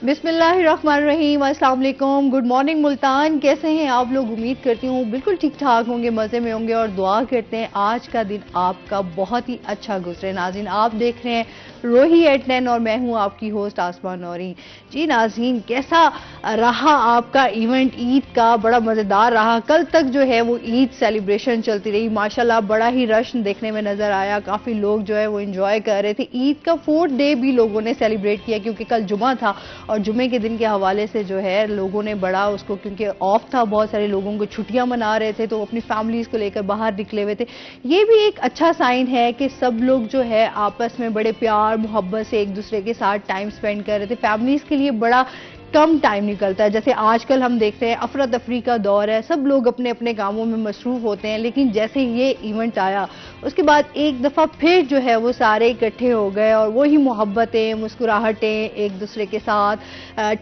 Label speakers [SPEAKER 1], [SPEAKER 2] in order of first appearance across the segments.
[SPEAKER 1] बिस्मिल्लाहिर्रहमानिर्रहीम, अस्सलाम वालेकुम, गुड मॉर्निंग मुल्तान। कैसे हैं आप लोग? उम्मीद करती हूँ बिल्कुल ठीक ठाक होंगे, मज़े में होंगे और दुआ करते हैं आज का दिन आपका बहुत ही अच्छा गुजरे। नाज़रीन, आप देख रहे हैं रोही एट 10 और मैं हूँ आपकी होस्ट आसमा नौरी। जी नाज़रीन, कैसा रहा आपका इवेंट? ईद का बड़ा मज़ेदार रहा। कल तक जो है वो ईद सेलिब्रेशन चलती रही, माशाल्लाह बड़ा ही रश देखने में नज़र आया। काफ़ी लोग जो है वो इंजॉय कर रहे थे। ईद का 4th डे भी लोगों ने सेलिब्रेट किया क्योंकि कल जुमा था और जुमे के दिन के हवाले से जो है लोगों ने बड़ा उसको, क्योंकि ऑफ था, बहुत सारे लोगों को छुट्टियां मना रहे थे तो अपनी फैमिलीज को लेकर बाहर निकले हुए थे। ये भी एक अच्छा साइन है कि सब लोग जो है आपस में बड़े प्यार मोहब्बत से एक दूसरे के साथ टाइम स्पेंड कर रहे थे। फैमिलीज के लिए बड़ा कम टाइम निकलता है। जैसे आजकल हम देखते हैं अफरा तफरी का दौर है, सब लोग अपने अपने कामों में मसरूफ होते हैं, लेकिन जैसे ये इवेंट आया उसके बाद एक दफ़ा फिर जो है वो सारे इकट्ठे हो गए और वही मोहब्बतें, मुस्कुराहटें, एक दूसरे के साथ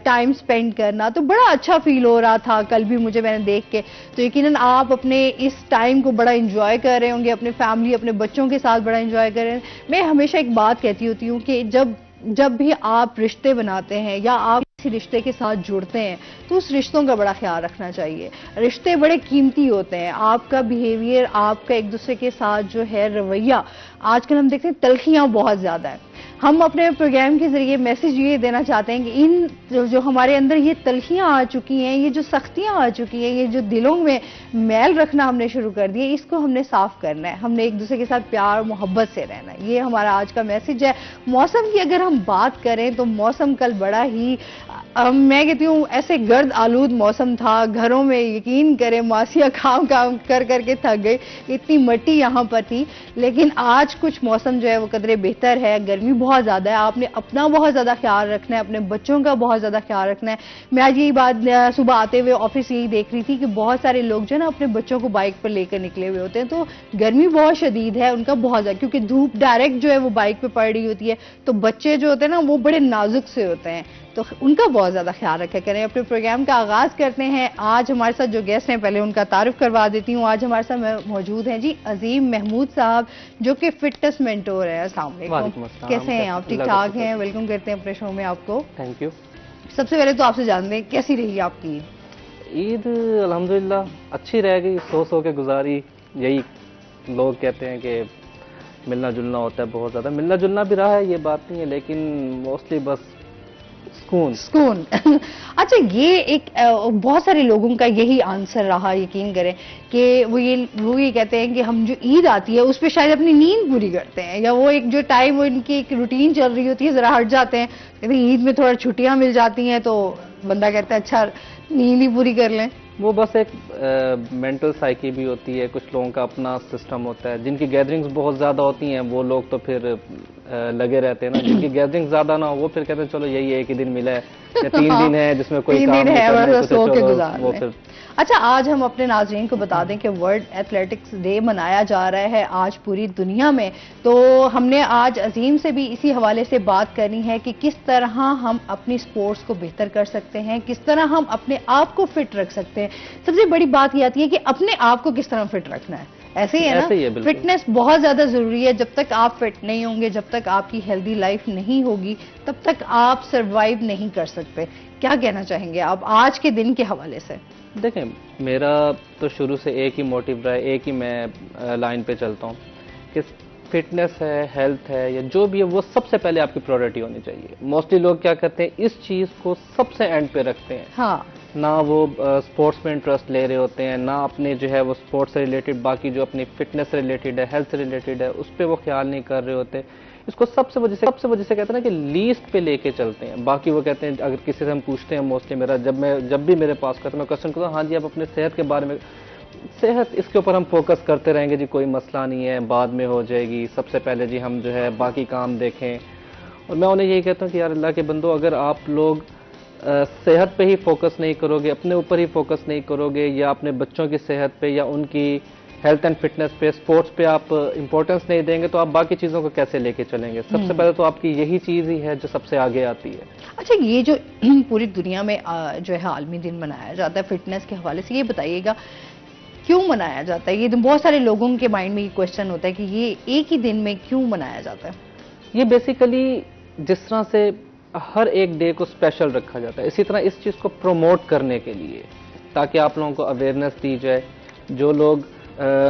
[SPEAKER 1] टाइम स्पेंड करना, तो बड़ा अच्छा फील हो रहा था कल भी मैंने देख के। तो यकीनन आप अपने इस टाइम को बड़ा इंजॉय कर रहे होंगे, अपने फैमिली, अपने बच्चों के साथ बड़ा इंजॉय कर रहे हैं। मैं हमेशा एक बात कहती होती हूँ कि जब भी आप रिश्ते बनाते हैं या आप किसी रिश्ते के साथ जुड़ते हैं तो उस रिश्तों का बड़ा ख्याल रखना चाहिए। रिश्ते बड़े कीमती होते हैं। आपका बिहेवियर, आपका एक दूसरे के साथ जो है रवैया, आजकल हम देखते हैं तलखियां बहुत ज्यादा है। हम अपने प्रोग्राम के जरिए मैसेज ये देना चाहते हैं कि इन जो हमारे अंदर ये तलखियां आ चुकी हैं, ये जो सख्तियां आ चुकी हैं, ये जो दिलों में मैल रखना हमने शुरू कर दिया, इसको हमने साफ करना है। हमने एक दूसरे के साथ प्यार मोहब्बत से रहना है। ये हमारा आज का मैसेज है। मौसम की अगर हम बात करें तो मौसम कल बड़ा ही मैं कहती हूँ ऐसे गर्द आलूद मौसम था। घरों में यकीन करें मासिया काम काम कर करके थक गई, इतनी मट्टी यहाँ पर थी। लेकिन आज कुछ मौसम जो है वो कदरे बेहतर है। गर्मी बहुत ज्यादा है, आपने अपना बहुत ज्यादा ख्याल रखना है, अपने बच्चों का बहुत ज्यादा ख्याल रखना है। मैं आज यही बात सुबह आते हुए ऑफिस यही देख रही थी कि बहुत सारे लोग जो है ना अपने बच्चों को बाइक पर लेकर निकले हुए होते हैं। तो गर्मी बहुत शदीद है उनका, बहुत ज्यादा, क्योंकि धूप डायरेक्ट जो है वो बाइक पे पड़ रही होती है। तो बच्चे जो होते हैं ना वो बड़े नाजुक से होते हैं, तो उनका बहुत ज्यादा ख्याल रखा करें। अपने प्रोग्राम का आगाज करते हैं। आज हमारे साथ जो गेस्ट हैं पहले उनका तारुफ करवा देती हूँ। आज हमारे साथ मौजूद हैं जी अजीम महमूद साहब, जो कि फिटनेस मेंटोर है। अस्सलाम वालेकुम, कैसे हैं आप? ठीक ठाक हैं? वेलकम करते हैं अपने शो में आपको।
[SPEAKER 2] Thank you.
[SPEAKER 1] सबसे पहले तो आपसे जानते हैं कैसी रही आपकी
[SPEAKER 2] ईद? अल्हम्दुलिल्लाह अच्छी रह गई, सो के गुजारी। यही लोग कहते हैं कि मिलना जुलना होता है, बहुत ज्यादा मिलना जुलना भी रहा है, ये बात नहीं है, लेकिन मोस्टली बस सुकून।
[SPEAKER 1] अच्छा, ये एक बहुत सारे लोगों का यही आंसर रहा, यकीन करें, कि वो ये कहते हैं कि हम जो ईद आती है उस पर शायद अपनी नींद पूरी करते हैं, या वो एक जो टाइम वो इनकी एक रूटीन चल रही होती है जरा हट जाते हैं। कहते हैं ईद में थोड़ा छुट्टियां मिल जाती हैं तो बंदा कहता है अच्छा नींद ही पूरी कर लें।
[SPEAKER 2] वो बस एक मेंटल साइकी भी होती है। कुछ लोगों का अपना सिस्टम होता है। जिनकी गैदरिंग्स बहुत ज़्यादा होती हैं वो लोग तो फिर लगे रहते हैं ना। जिनकी गैदरिंग ज़्यादा ना हो वो फिर कहते हैं चलो यही एक ही दिन मिला है या 3 दिन है जिसमें कोई काम नहीं करना,
[SPEAKER 1] सो के गुजार
[SPEAKER 2] वो फिर।
[SPEAKER 1] अच्छा, आज हम अपने नाज़रीन को बता दें कि वर्ल्ड एथलेटिक्स डे मनाया जा रहा है आज पूरी दुनिया में। तो हमने आज अजीम से भी इसी हवाले से बात करनी है कि किस तरह हम अपनी स्पोर्ट्स को बेहतर कर सकते हैं, किस तरह हम अपने आप को फिट रख सकते हैं। सबसे बड़ी बात यह आती है कि अपने आप को किस तरह फिट रखना है। ऐसे ही है ना, फिटनेस बहुत ज्यादा जरूरी है। जब तक आप फिट नहीं होंगे, जब तक आपकी हेल्दी लाइफ नहीं होगी, तब तक आप सरवाइव नहीं कर सकते। क्या कहना चाहेंगे आप आज के दिन के हवाले से?
[SPEAKER 2] देखें, मेरा तो शुरू से एक ही मोटिव रहा है, एक ही मैं लाइन पे चलता हूँ कि फिटनेस है, हेल्थ है या जो भी है, वो सबसे पहले आपकी प्रायोरिटी होनी चाहिए। मोस्टली लोग क्या करते हैं, इस चीज़ को सबसे एंड पे रखते हैं।
[SPEAKER 1] हाँ,
[SPEAKER 2] ना वो स्पोर्ट्स में इंटरेस्ट ले रहे होते हैं, ना अपने जो है वो स्पोर्ट्स से रिलेटेड बाकी जो अपनी फिटनेस से रिलेटेड है, हेल्थ से रिलेटेड है, उस पर वो ख्याल नहीं कर रहे होते। इसको सबसे वजह से कहते हैं ना कि लीस्ट पे लेके चलते हैं। बाकी वो कहते हैं, अगर किसी से हम पूछते हैं, मोस्टली मेरा जब भी मेरे पास करते हैं, मैं क्वेश्चन करता हूँ, हाँ जी आप अपने सेहत के बारे में, सेहत इसके ऊपर हम फोकस करते रहेंगे जी, कोई मसला नहीं है, बाद में हो जाएगी, सबसे पहले जी हम जो है बाकी काम देखें। और मैं उन्हें यही कहता हूँ कि यार अल्लाह के बंदो, अगर आप लोग सेहत पे ही फोकस नहीं करोगे, अपने ऊपर ही फोकस नहीं करोगे, या अपने बच्चों की सेहत पे या उनकी हेल्थ एंड फिटनेस पे, स्पोर्ट्स पे आप इंपॉर्टेंस नहीं देंगे, तो आप बाकी चीज़ों को कैसे लेके चलेंगे? सबसे पहले तो आपकी यही चीज़ ही है जो सबसे आगे आती है।
[SPEAKER 1] अच्छा, ये जो पूरी दुनिया में जो है आलमी दिन मनाया जाता है फिटनेस के हवाले से, ये बताइएगा क्यों मनाया जाता है? ये बहुत सारे लोगों के माइंड में ये क्वेश्चन होता है कि ये एक ही दिन में क्यों मनाया जाता है?
[SPEAKER 2] ये बेसिकली जिस तरह से हर एक डे को स्पेशल रखा जाता है। इसी तरह इस चीज़ को प्रमोट करने के लिए, ताकि आप लोगों को अवेयरनेस दी जाए। जो लोग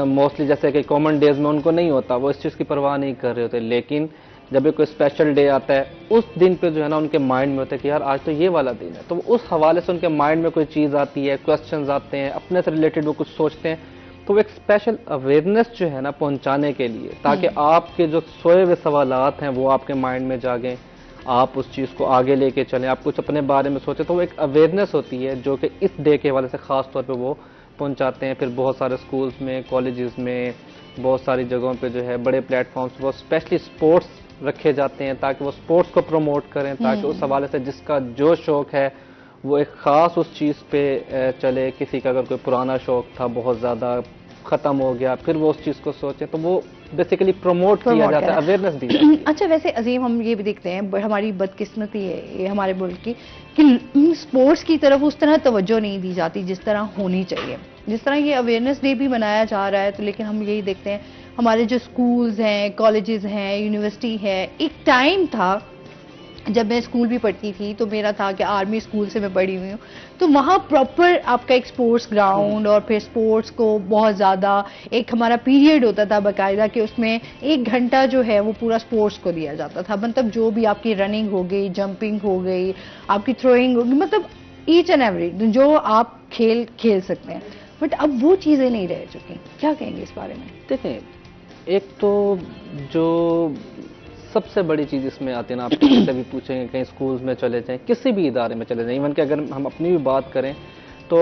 [SPEAKER 2] मोस्टली जैसे कि कॉमन डेज में उनको नहीं होता, वो इस चीज़ की परवाह नहीं कर रहे होते, लेकिन जब भी कोई स्पेशल डे आता है उस दिन पे जो है ना उनके माइंड में होता है कि यार आज तो ये वाला दिन है, तो उस हवाले से उनके माइंड में कोई चीज़ आती है, क्वेश्चंस आते हैं, अपने से रिलेटेड वो कुछ सोचते हैं। तो वो एक स्पेशल अवेयरनेस जो है ना पहुंचाने के लिए, ताकि आपके जो सोए हुए सवालात हैं वो आपके माइंड में जागें, आप उस चीज़ को आगे लेके चलें, आप कुछ अपने बारे में सोचें। तो वो एक अवेयरनेस होती है जो कि इस डे के हवाले से ख़ास तौर पे वो पहुंचाते हैं। फिर बहुत सारे स्कूल्स में, कॉलेजेस में, बहुत सारी जगहों पे जो है बड़े प्लेटफॉर्म्स वो स्पेशली स्पोर्ट्स रखे जाते हैं, ताकि वो स्पोर्ट्स को प्रमोट करें, ताकि उस हवाले से जिसका जो शौक़ है वो एक ख़ास उस चीज़ पे चले। किसी का अगर कोई पुराना शौक़ था बहुत ज़्यादा ख़त्म हो गया, फिर वो उस चीज़ को सोचे, तो वो बेसिकली प्रमोट किया जाता है, अवेयरनेस दी जाती है।
[SPEAKER 1] अच्छा, वैसे अजीम हम ये भी देखते हैं, हमारी बदकिस्मती है ये हमारे मुल्क की, कि स्पोर्ट्स की तरफ उस तरह तवज्जो नहीं दी जाती जिस तरह होनी चाहिए। जिस तरह ये अवेयरनेस डे भी मनाया जा रहा है, तो लेकिन हम यही देखते हैं हमारे जो स्कूल्स हैं, कॉलेजेस हैं, यूनिवर्सिटी है, एक टाइम था जब मैं स्कूल भी पढ़ती थी, तो मेरा था कि आर्मी स्कूल से मैं पढ़ी हुई हूँ, तो वहाँ प्रॉपर आपका एक स्पोर्ट्स ग्राउंड और फिर स्पोर्ट्स को बहुत ज़्यादा एक हमारा पीरियड होता था बाकायदा, कि उसमें 1 घंटा जो है वो पूरा स्पोर्ट्स को दिया जाता था। मतलब जो भी आपकी रनिंग हो गई, जंपिंग हो गई, आपकी थ्रोइंग हो गई, मतलब ईच एंड एवरी जो आप खेल सकते हैं। बट अब वो चीज़ें नहीं रह चुकी। क्या कहेंगे इस बारे में?
[SPEAKER 2] देखें, एक तो जो सबसे बड़ी चीज़ इसमें आती है ना, आप किसी से भी पूछेंगे, कहीं स्कूल्स में चले जाएं, किसी भी इदारे में चले जाएं, इवन कि अगर हम अपनी भी बात करें तो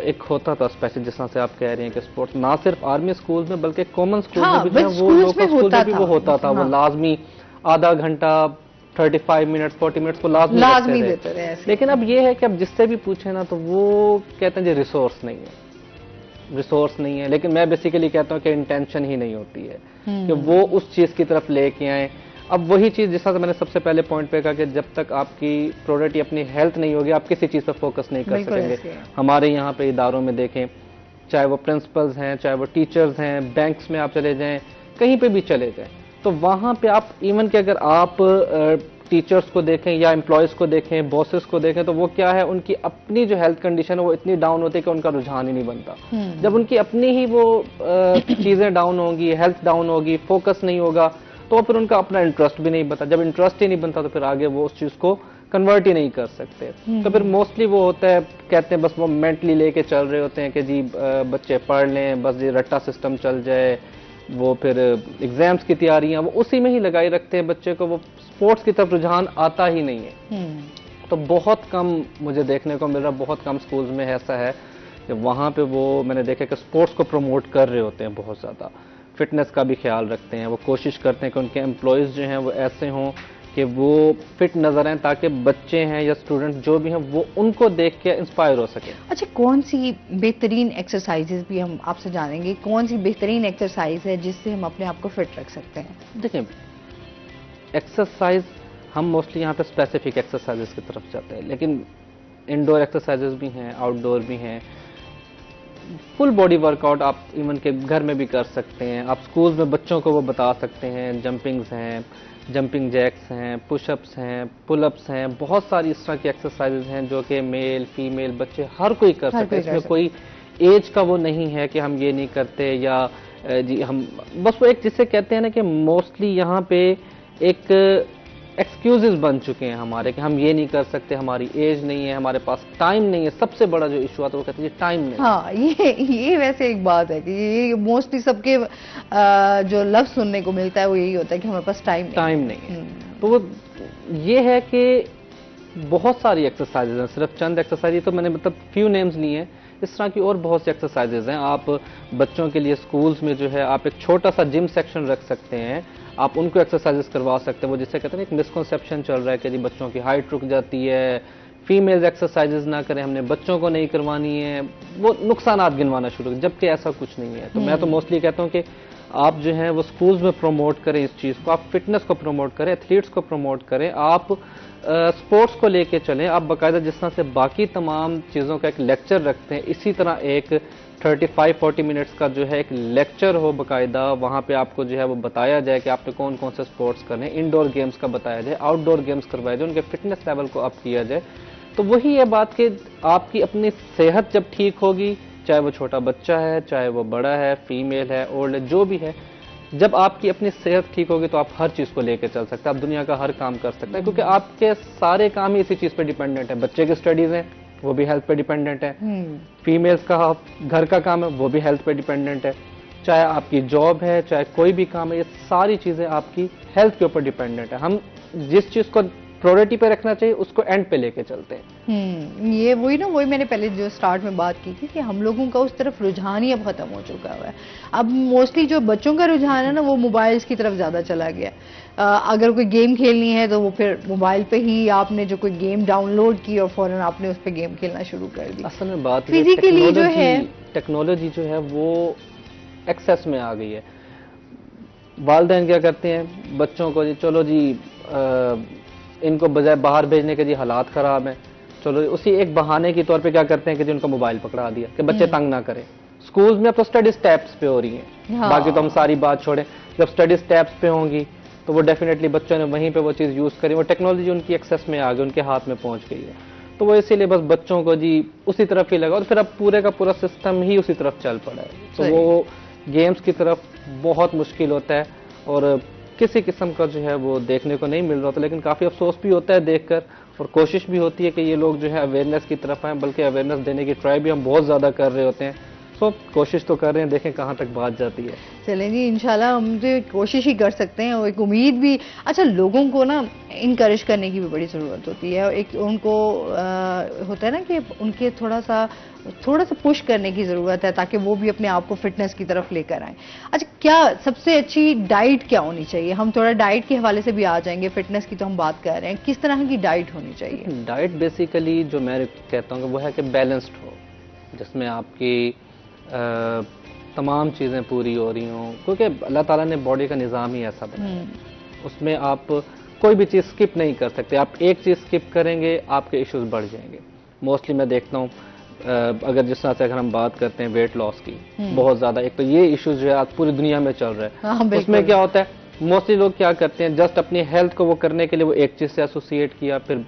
[SPEAKER 2] एक होता था स्पेशल, जिस तरह से आप कह रहे हैं कि स्पोर्ट्स ना सिर्फ आर्मी स्कूल्स में बल्कि कॉमन स्कूल में भी, वो लोकल स्कूल में भी वो होता था। वो लाजमी आधा घंटा, 35 मिनट, 40 मिनट को लाजमी देते थे। लेकिन अब ये है कि अब जिससे भी पूछे ना, तो वो कहते हैं जी रिसोर्स नहीं है। लेकिन मैं बेसिकली कहता हूँ कि इंटेंशन ही नहीं होती है कि वो उस चीज़ की तरफ लेके आए। अब वही चीज़ जिस तरह से मैंने सबसे पहले पॉइंट पे कहा कि जब तक आपकी प्रायोरिटी अपनी हेल्थ नहीं होगी, आप किसी चीज़ पर फोकस नहीं कर सकेंगे। हमारे यहाँ पे इदारों में देखें, चाहे वो प्रिंसिपल्स हैं, चाहे वो टीचर्स हैं, बैंक्स में आप चले जाएं, कहीं पे भी चले जाएं, तो वहाँ पे आप इवन कि अगर आप टीचर्स को देखें या एम्प्लॉयज़ को देखें, बॉसेस को देखें, तो वो क्या है, उनकी अपनी जो हेल्थ कंडीशन है वो इतनी डाउन होती है कि उनका रुझान ही नहीं बनता। जब उनकी अपनी ही वो चीज़ें डाउन होंगी, हेल्थ डाउन होगी, फोकस नहीं होगा, तो फिर उनका अपना इंटरेस्ट भी नहीं बनता। जब इंटरेस्ट ही नहीं बनता तो फिर आगे वो उस चीज़ को कन्वर्ट ही नहीं कर सकते। तो फिर मोस्टली वो होता है, कहते हैं बस वो मेंटली लेके चल रहे होते हैं कि जी बच्चे पढ़ लें, बस ये रट्टा सिस्टम चल जाए, वो फिर एग्जाम्स की तैयारियां वो उसी में ही लगाई रखते हैं बच्चे को, वो स्पोर्ट्स की तरफ रुझान आता ही नहीं है। तो बहुत कम मुझे देखने को मिल रहा, बहुत कम स्कूल्स में ऐसा है कि वहाँ पे वो मैंने देखा कि स्पोर्ट्स को प्रमोट कर रहे होते हैं, बहुत ज़्यादा फिटनेस का भी ख्याल रखते हैं। वो कोशिश करते हैं कि उनके एम्प्लॉयज़ जो हैं वो ऐसे हों कि वो फिट नजर आए, ताकि बच्चे हैं या स्टूडेंट जो भी हैं वो उनको देख के इंस्पायर हो सके।
[SPEAKER 1] अच्छा, कौन सी बेहतरीन एक्सरसाइजेज भी हम आपसे जानेंगे, कौन सी बेहतरीन एक्सरसाइज है जिससे हम अपने आप को फिट रख सकते हैं?
[SPEAKER 2] देखिए, एक्सरसाइज हम मोस्टली यहाँ पे स्पेसिफिक एक्सरसाइजेज की तरफ जाते हैं, लेकिन इंडोर एक्सरसाइजेज भी हैं, आउटडोर भी हैं। फुल बॉडी वर्कआउट आप इवन के घर में भी कर सकते हैं। आप स्कूल्स में बच्चों को वो बता सकते हैं, जंपिंग्स हैं, जंपिंग जैक्स हैं, पुशअप्स हैं, पुलअप्स हैं, बहुत सारी इस तरह की एक्सरसाइजेज हैं जो कि मेल फीमेल बच्चे हर कोई कर सकते हैं। इसमें कोई एज का वो नहीं है कि हम ये नहीं करते या जी हम बस वो एक जिसे कहते हैं ना कि मोस्टली यहाँ पे एक एक्सक्यूजेस बन चुके हैं हमारे कि हम ये नहीं कर सकते, हमारी एज नहीं है, हमारे पास टाइम नहीं है। सबसे बड़ा जो इशू आता है वो कहते हैं टाइम नहीं।
[SPEAKER 1] हाँ, ये वैसे एक बात है कि ये मोस्टली सबके जो लफ्ज सुनने को मिलता है वो यही होता है कि हमारे पास टाइम नहीं है।
[SPEAKER 2] तो वो ये है कि बहुत सारी एक्सरसाइजेज हैं, सिर्फ चंद एक्सरसाइज तो मैंने मतलब फ्यू नेम्स लिए हैं, इस तरह की और बहुत सी एक्सरसाइजेज हैं। आप बच्चों के लिए स्कूल्स में जो है आप एक छोटा सा जिम सेक्शन रख सकते हैं, आप उनको एक्सरसाइजेस करवा सकते हैं। वो जिससे कहते हैं एक मिसकंसेप्शन चल रहा है कि जी बच्चों की हाइट रुक जाती है, फीमेल्स एक्सरसाइजेस ना करें, हमने बच्चों को नहीं करवानी है, वो नुकसानात गिनवाना शुरू कर, जबकि ऐसा कुछ नहीं है। तो मैं तो मोस्टली कहता हूँ कि आप जो है वो स्कूल्स में प्रमोट करें इस चीज़ को, आप फिटनेस को प्रमोट करें, एथलीट्स को प्रमोट करें, आप स्पोर्ट्स को लेके चलें, आप बाकायदा जिस तरह से बाकी तमाम चीज़ों का एक लेक्चर रखते हैं, इसी तरह एक 35-40 मिनट्स का जो है एक लेक्चर हो बाकायदा, वहाँ पे आपको जो है वो बताया जाए कि आपने कौन कौन से स्पोर्ट्स करने, इंडोर गेम्स का बताया जाए, आउटडोर गेम्स करवाए जाए, उनके फिटनेस लेवल को अप किया जाए। तो वही है बात कि आपकी अपनी सेहत जब ठीक होगी, चाहे वो छोटा बच्चा है, चाहे वो बड़ा है, फीमेल है, ओल्ड है, जो भी है, जब आपकी अपनी सेहत ठीक होगी तो आप हर चीज़ को लेकर चल सकते हैं, आप दुनिया का हर काम कर सकते हैं, क्योंकि आपके सारे काम ही इसी चीज़ पे डिपेंडेंट है। बच्चे की स्टडीज़ हैं, वो भी हेल्थ पे डिपेंडेंट है, फीमेल्स का घर का काम है, वो भी हेल्थ पे डिपेंडेंट है, चाहे आपकी जॉब है, चाहे कोई भी काम है, ये सारी चीज़ें आपकी हेल्थ के ऊपर डिपेंडेंट है। हम जिस चीज़ को प्रायोरिटी पे रखना चाहिए उसको एंड पे लेके चलते हैं।
[SPEAKER 1] ये वही ना, वही मैंने पहले जो स्टार्ट में बात की थी कि हम लोगों का उस तरफ रुझान ही अब खत्म हो चुका हुआ है। अब मोस्टली जो बच्चों का रुझान है ना, वो मोबाइल्स की तरफ ज्यादा चला गया। अगर कोई गेम खेलनी है तो वो फिर मोबाइल पे ही आपने जो कोई गेम डाउनलोड की और फौरन आपने उस पर गेम खेलना शुरू कर दी।
[SPEAKER 2] असल में बात
[SPEAKER 1] फिजिकली जो है
[SPEAKER 2] टेक्नोलॉजी जो है वो एक्सेस में आ गई है। वालिदैन क्या करते हैं, बच्चों को जी चलो जी इनको बजाय बाहर भेजने के जी हालात खराब हैं, चलो उसी एक बहाने के तौर पे क्या करते हैं कि जी उनको मोबाइल पकड़ा दिया कि बच्चे तंग ना करें। स्कूल्स में अब तो स्टडी स्टेप्स पे हो रही हैं,
[SPEAKER 1] हाँ।
[SPEAKER 2] बाकी तो हम सारी बात छोड़ें, जब स्टडी स्टेप्स पे होंगी तो वो डेफिनेटली बच्चों ने वहीं पे वो चीज़ यूज़ करी, वो टेक्नोलॉजी उनकी एक्सेस में आ गई, उनके हाथ में पहुंच गई है, तो वो इसीलिए बस बच्चों को जी उसी तरफ ही लगा और फिर अब पूरे का पूरा सिस्टम ही उसी तरफ चल पड़ा है। तो वो गेम्स की तरफ बहुत मुश्किल होता है और किसी किस्म का जो है वो देखने को नहीं मिल रहा था, लेकिन काफ़ी अफसोस भी होता है देखकर और कोशिश भी होती है कि ये लोग जो है अवेयरनेस की तरफ आएँ, बल्कि अवेयरनेस देने की ट्राई भी हम बहुत ज़्यादा कर रहे होते हैं। सो कोशिश तो कर रहे हैं, देखें कहाँ तक बात जाती है।
[SPEAKER 1] चलें जी, इंशाल्लाह हम तो कोशिश ही कर सकते हैं और एक उम्मीद भी। अच्छा, लोगों को ना इनकरेज करने की भी बड़ी ज़रूरत होती है, एक उनको होता है ना कि उनके थोड़ा सा पुश करने की ज़रूरत है ताकि वो भी अपने आप को फिटनेस की तरफ लेकर आएँ। अच्छा, क्या सबसे अच्छी डाइट क्या होनी चाहिए? हम थोड़ा डाइट के हवाले से भी आ जाएंगे, फिटनेस की तो हम बात कर रहे हैं, किस तरह की डाइट होनी चाहिए?
[SPEAKER 2] डाइट बेसिकली जो मैं कहता हूँ वो है कि बैलेंस्ड हो, जिसमें आपकी तमाम चीज़ें पूरी हो रही हों, क्योंकि अल्लाह ताला ने बॉडी का निज़ाम ही ऐसा बनाया, उसमें आप कोई भी चीज़ स्किप नहीं कर सकते। आप एक चीज़ स्किप करेंगे आपके इश्यूज बढ़ जाएंगे। मोस्टली मैं देखता हूँ अगर जिस तरह से अगर हम बात करते हैं वेट लॉस की, बहुत ज़्यादा, एक तो ये इश्यूज जो है आज पूरी दुनिया में चल रहा है। उसमें क्या होता है, मोस्टली लोग क्या करते हैं, जस्ट अपनी हेल्थ को वो करने के लिए वो एक चीज़ से एसोसिएट किया, फिर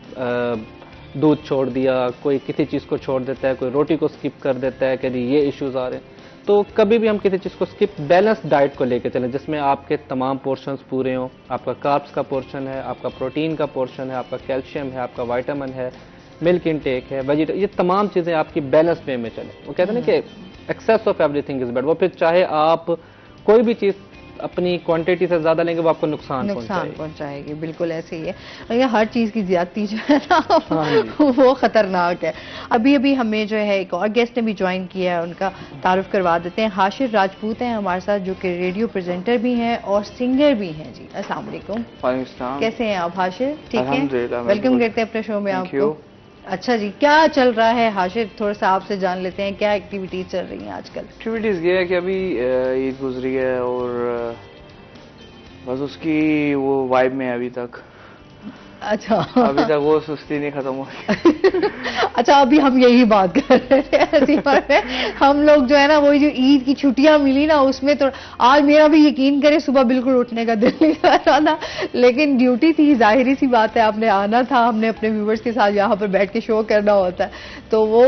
[SPEAKER 2] दूध छोड़ दिया, कोई किसी चीज़ को छोड़ देता है, कोई रोटी को स्किप कर देता है कि ये इश्यूज आ रहे हैं। तो कभी भी हम किसी चीज़ को स्किप, बैलेंस डाइट को लेकर चलें जिसमें आपके तमाम पोर्शंस पूरे हों। आपका कार्ब्स का पोर्शन है, आपका प्रोटीन का पोर्शन है, आपका कैल्शियम है, आपका विटामिन है, मिल्क इनटेक है, वेजिटेबल, ये तमाम चीज़ें आपकी बैलेंस वे में चलें। वो कहते हैं ना कि excess of everything is bad. वो फिर चाहे आप कोई भी चीज़ अपनी क्वांटिटी से ज्यादा लेंगे वो आपको नुकसान
[SPEAKER 1] पहुंचाएगी। बिल्कुल ऐसे ही है, और हर चीज की ज्यादती जो है ना वो खतरनाक है। अभी अभी हमें जो है एक और गेस्ट ने भी ज्वाइन किया है, उनका तारुफ करवा देते हैं। हाशिर राजपूत हैं हमारे साथ, जो कि रेडियो प्रेजेंटर भी हैं और सिंगर भी हैं। जी अस्सलाम वालेकुम। कैसे हैं आप हाशिर? ठीक है, वेलकम करते हैं अपने शो में आपको। अच्छा जी, क्या चल रहा है हाशिर, थोड़ा सा आपसे जान लेते हैं, क्या एक्टिविटीज चल रही हैं आजकल?
[SPEAKER 3] एक्टिविटीज ये है कि अभी ईद गुजरी है और बस उसकी वो वाइब में है अभी तक।
[SPEAKER 1] अच्छा,
[SPEAKER 3] अभी तक वो सुस्ती नहीं खत्म हुई।
[SPEAKER 1] अच्छा, अभी हम यही बात कर रहे हैं। हम लोग जो है ना, वही जो ईद की छुट्टियां मिली ना, उसमें तो आज मेरा भी यकीन करें सुबह बिल्कुल उठने का दिल नहीं कर रहा था, लेकिन ड्यूटी थी, जाहिर सी बात है, आपने आना था, हमने अपने व्यूवर्स के साथ यहाँ पर बैठ के शो करना होता है, तो वो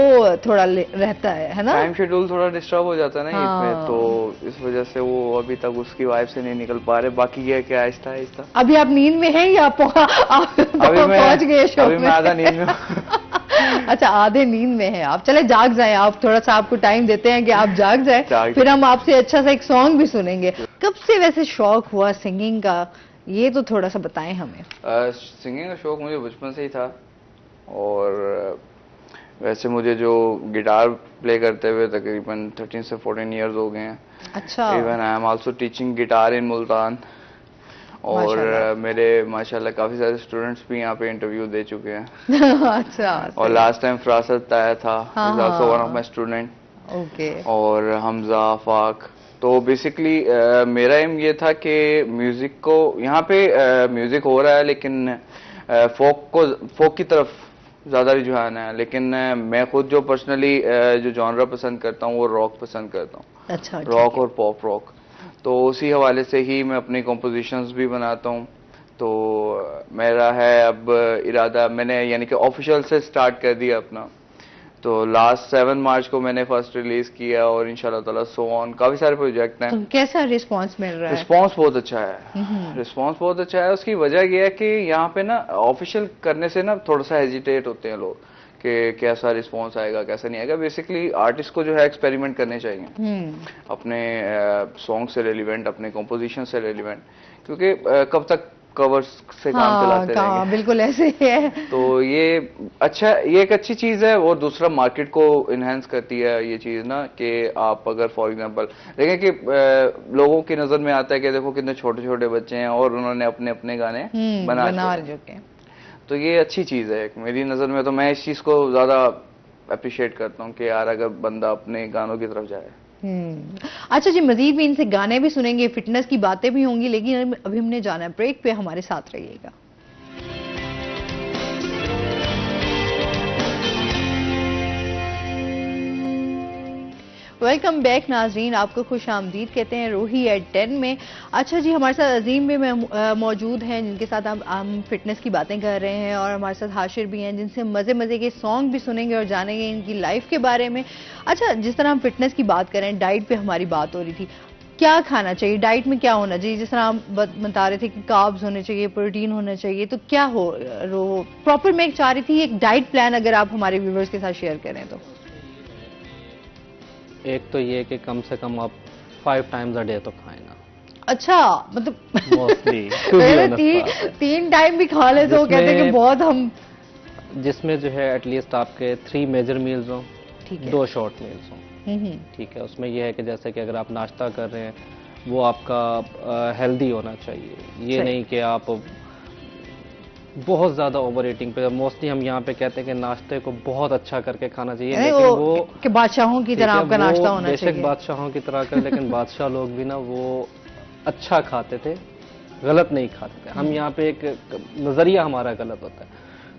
[SPEAKER 1] थोड़ा रहता है ना,
[SPEAKER 3] टाइम शेड्यूल थोड़ा डिस्टर्ब हो जाता है ना ईद में, तो इस वजह से वो अभी तक उसकी वाइब से नहीं निकल पा रहे। बाकी ये क्या आहिस्ता आहिस्ता।
[SPEAKER 1] अभी आप नींद में हैं या पहुंच गए शो में?
[SPEAKER 3] मैं आधा नींद में हूं।
[SPEAKER 1] अच्छा, आधे नींद में है आप, चले जाग जाएं आप, थोड़ा सा आपको टाइम देते हैं कि आप जाग जाएं, फिर हम आपसे अच्छा सा एक सॉन्ग भी सुनेंगे। कब से वैसे शौक हुआ सिंगिंग का, ये तो थोड़ा सा बताएं हमें।
[SPEAKER 3] सिंगिंग का शौक मुझे बचपन से ही था, और वैसे मुझे जो गिटार प्ले करते हुए तकरीबन 13 से 14 ईयर्स हो गए हैं। अच्छा। Even I am also teaching guitar in Multan, और मेरे माशाल्लाह काफी सारे स्टूडेंट्स भी यहाँ पे इंटरव्यू दे चुके हैं।
[SPEAKER 1] अच्छा।
[SPEAKER 3] और लास्ट टाइम फरासत आया था, is also one of my student.
[SPEAKER 1] Okay.
[SPEAKER 3] और हमजा, फाक, तो बेसिकली मेरा एम ये था कि म्यूजिक को यहाँ पे म्यूजिक हो रहा है, लेकिन फोक की तरफ ज्यादा रुझान है, लेकिन मैं खुद जो पर्सनली जो जॉनरा पसंद करता हूँ वो रॉक पसंद करता हूँ।
[SPEAKER 1] अच्छा,
[SPEAKER 3] रॉक और पॉप रॉक, तो उसी हवाले से ही मैं अपनी कॉम्पोजिशंस भी बनाता हूँ। तो मेरा है अब इरादा, मैंने यानी कि ऑफिशियल से स्टार्ट कर दिया अपना। तो लास्ट 7 मार्च को मैंने फर्स्ट रिलीज किया और इंशाल्लाह ताला सो ऑन काफी सारे प्रोजेक्ट हैं।
[SPEAKER 1] तो कैसा रिस्पांस मिल रहा है?
[SPEAKER 3] रिस्पांस बहुत अच्छा है, रिस्पांस बहुत अच्छा है। उसकी वजह यह है कि यहाँ पे ना ऑफिशियल करने से ना थोड़ा सा हेजिटेट होते हैं लोग कि कैसा रिस्पांस आएगा कैसा नहीं आएगा। बेसिकली आर्टिस्ट को जो है एक्सपेरिमेंट करने चाहिए अपने सॉन्ग से रेलिवेंट, अपने कॉम्पोजिशन से रेलिवेंट, क्योंकि कब तक कवर्स से काम चलाते रहेंगे।
[SPEAKER 1] बिल्कुल ऐसे ही है।
[SPEAKER 3] तो ये अच्छा, ये एक अच्छी चीज है। और दूसरा मार्केट को इनहेंस करती है ये चीज ना, कि आप अगर फॉर एग्जांपल देखें कि लोगों की नजर में आता है कि देखो कितने छोटे छोटे बच्चे हैं और उन्होंने अपने अपने गाने बना
[SPEAKER 1] चुके।
[SPEAKER 3] तो ये अच्छी चीज है मेरी नजर में। तो मैं इस चीज को ज्यादा अप्रिशिएट करता हूँ कि यार अगर बंदा अपने गानों की तरफ जाए।
[SPEAKER 1] अच्छा जी, मजीद भी इनसे गाने भी सुनेंगे, फिटनेस की बातें भी होंगी, लेकिन अभी हमने जाना है ब्रेक पे, हमारे साथ रहिएगा। वेलकम बैक नाजरीन, आपको खुश आमदीद कहते हैं रूही एट 10 में। अच्छा जी, हमारे साथ अजीम भी मौजूद हैं जिनके साथ हम फिटनेस की बातें कर रहे हैं, और हमारे साथ हाशिर भी हैं जिनसे मज़े मज़े के सॉन्ग भी सुनेंगे और जानेंगे इनकी लाइफ के बारे में। अच्छा, जिस तरह हम फिटनेस की बात करें, डाइट पे हमारी बात हो रही थी, क्या खाना चाहिए, डाइट में क्या होना चाहिए? जिस तरह हम बता रहे थे कि कार्ब्स होने चाहिए, प्रोटीन होना चाहिए, तो क्या हो प्रॉपर? मैं चाह रही थी एक डाइट प्लान अगर आप हमारे व्यूवर्स के साथ शेयर करें तो।
[SPEAKER 2] एक तो ये कि कम से कम आप 5 टाइम्स अ डे तो खाएं ना।
[SPEAKER 1] अच्छा, मतलब
[SPEAKER 2] मोस्टली
[SPEAKER 1] 3 टाइम भी खा ले तो कहते हैं कि बहुत हम,
[SPEAKER 2] जिसमें जो है एटलीस्ट आपके 3 मेजर मील्स हों, 2 शॉर्ट मील्स हों। ठीक है, उसमें यह है कि जैसे कि अगर आप नाश्ता कर रहे हैं वो आपका हेल्दी होना चाहिए। ये नहीं कि आप बहुत ज्यादा ओवर ईटिंग पे। मोस्टली हम यहाँ पे कहते हैं कि नाश्ते को बहुत अच्छा करके खाना चाहिए, लेकिन वो
[SPEAKER 1] कि बादशाहों की तरह आपका नाश्ता होना चाहिए।
[SPEAKER 2] बेशक बादशाहों की तरह कर, लेकिन बादशाह लोग भी ना वो अच्छा खाते थे, गलत नहीं खाते थे। हम यहाँ पे एक नजरिया हमारा गलत होता है।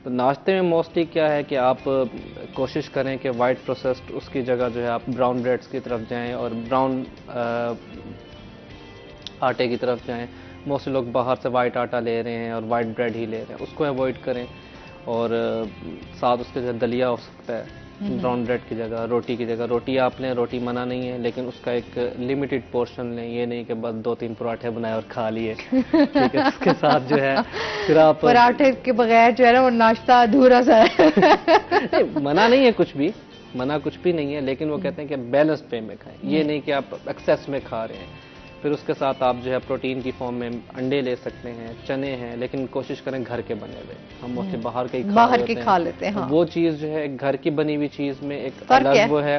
[SPEAKER 2] तो नाश्ते में मोस्टली क्या है कि आप कोशिश करें कि वाइट प्रोसेस्ड उसकी जगह जो है आप ब्राउन ब्रेड्स की तरफ जाएं और ब्राउन आटे की तरफ जाएं। मोस्टली लोग बाहर से वाइट आटा ले रहे हैं और वाइट ब्रेड ही ले रहे हैं, उसको अवॉइड करें। और साथ उसके जो दलिया हो सकता है ब्राउन ब्रेड की जगह, रोटी की जगह। रोटी आप लें, रोटी मना नहीं है, लेकिन उसका एक लिमिटेड पोर्शन लें। ये नहीं कि बस 2-3 पराठे बनाए और खा लिए। ठीक है, उसके साथ जो है फिर आप
[SPEAKER 1] पराठे के बगैर जो है ना वो नाश्ता अधूरा सा है।
[SPEAKER 2] नहीं, मना नहीं है कुछ भी, मना कुछ भी नहीं है, लेकिन वो कहते हैं कि बैलेंस पे में खाएं। ये नहीं कि आप एक्सेस में खा रहे हैं। फिर उसके साथ आप जो है प्रोटीन की फॉर्म में अंडे ले सकते हैं, चने हैं, लेकिन कोशिश करें घर के बने हुए। हम मोस्टली बाहर के खा लेते हैं। हाँ। वो चीज़ जो है घर की बनी हुई चीज़ में एक अलग वो है।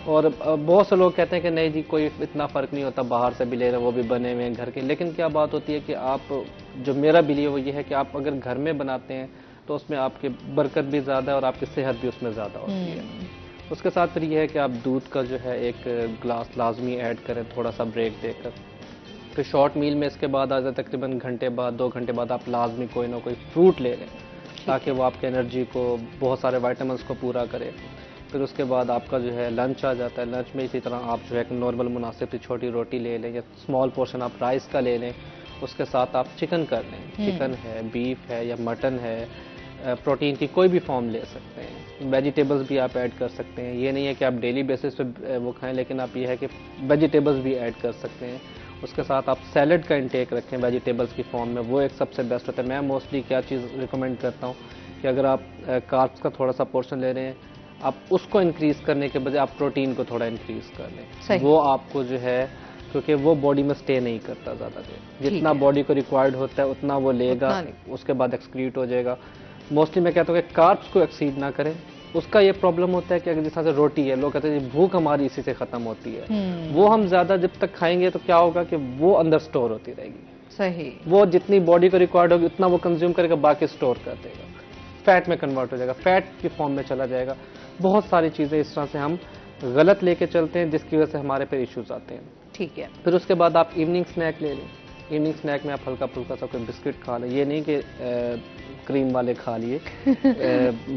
[SPEAKER 2] और बहुत से लोग कहते हैं कि नहीं जी कोई इतना फर्क नहीं होता, बाहर से भी ले रहे हैं वो भी बने हुए हैं घर के। लेकिन क्या बात होती है कि आप, जो मेरा बिलीव वो ये है कि आप अगर घर में बनाते हैं तो उसमें आपकी बरकत भी ज़्यादा है और आपकी सेहत भी उसमें ज़्यादा होती है। उसके साथ फिर ये है कि आप दूध का जो है एक ग्लास लाजमी ऐड करें थोड़ा सा ब्रेक देकर। फिर शॉर्ट मील में इसके बाद आ जाए तकरीबन घंटे बाद 2 घंटे बाद आप लाजमी कोई ना कोई फ्रूट ले लें, ताकि वो आपके एनर्जी को, बहुत सारे वाइटामिन्स को पूरा करे। फिर उसके बाद आपका जो है लंच आ जाता है। लंच में इसी तरह आप जो है एक नॉर्मल मुनासिब सी छोटी रोटी ले लें या स्मॉल पोर्शन आप राइस का ले लें। उसके साथ आप चिकन कर लें, चिकन है, बीफ है या मटन है, प्रोटीन की कोई भी फॉर्म ले सकते हैं। वेजिटेबल्स भी आप ऐड कर सकते हैं। ये नहीं है कि आप डेली बेसिस पे वो खाएं, लेकिन आप ये है कि वेजिटेबल्स भी ऐड कर सकते हैं। उसके साथ आप सैलड का इंटेक रखें वेजिटेबल्स की फॉर्म में, वो एक सबसे बेस्ट होता है। मैं मोस्टली क्या चीज़ रिकमेंड करता हूँ कि अगर आप कार्ब्स का थोड़ा सा पोर्शन ले रहे हैं, आप उसको इंक्रीज़ करने के बजाय आप प्रोटीन को थोड़ा इंक्रीज़ कर लें। वो आपको जो है, क्योंकि वो बॉडी में स्टे नहीं करता ज़्यादा देर, जितना बॉडी को रिक्वायर्ड होता है उतना वो लेगा, उसके बाद एक्सक्रीट हो जाएगा। मोस्टली मैं कहता हूँ कि कार्ब्स को एक्सीड ना करें। उसका ये प्रॉब्लम होता है कि अगर जिस तरह से रोटी है, लोग कहते हैं भूख हमारी इसी से खत्म होती है। वो हम ज्यादा जब तक खाएंगे तो क्या होगा कि वो अंदर स्टोर होती रहेगी।
[SPEAKER 1] सही,
[SPEAKER 2] वो जितनी बॉडी को रिक्वायर्ड होगी उतना वो कंज्यूम करेगा, बाकी स्टोर कर देगा, फैट में कन्वर्ट हो जाएगा, फैट की फॉर्म में चला जाएगा। बहुत सारी चीजें इस तरह से हम गलत लेके चलते हैं, जिसकी वजह से हमारे पे इश्यूज आते हैं।
[SPEAKER 1] ठीक है।
[SPEAKER 2] फिर उसके बाद आप इवनिंग स्नैक ले लें। इवनिंग स्नैक में आप हल्का फुल्का सा कोई बिस्किट खा लें, ये नहीं कि क्रीम वाले खा लिए,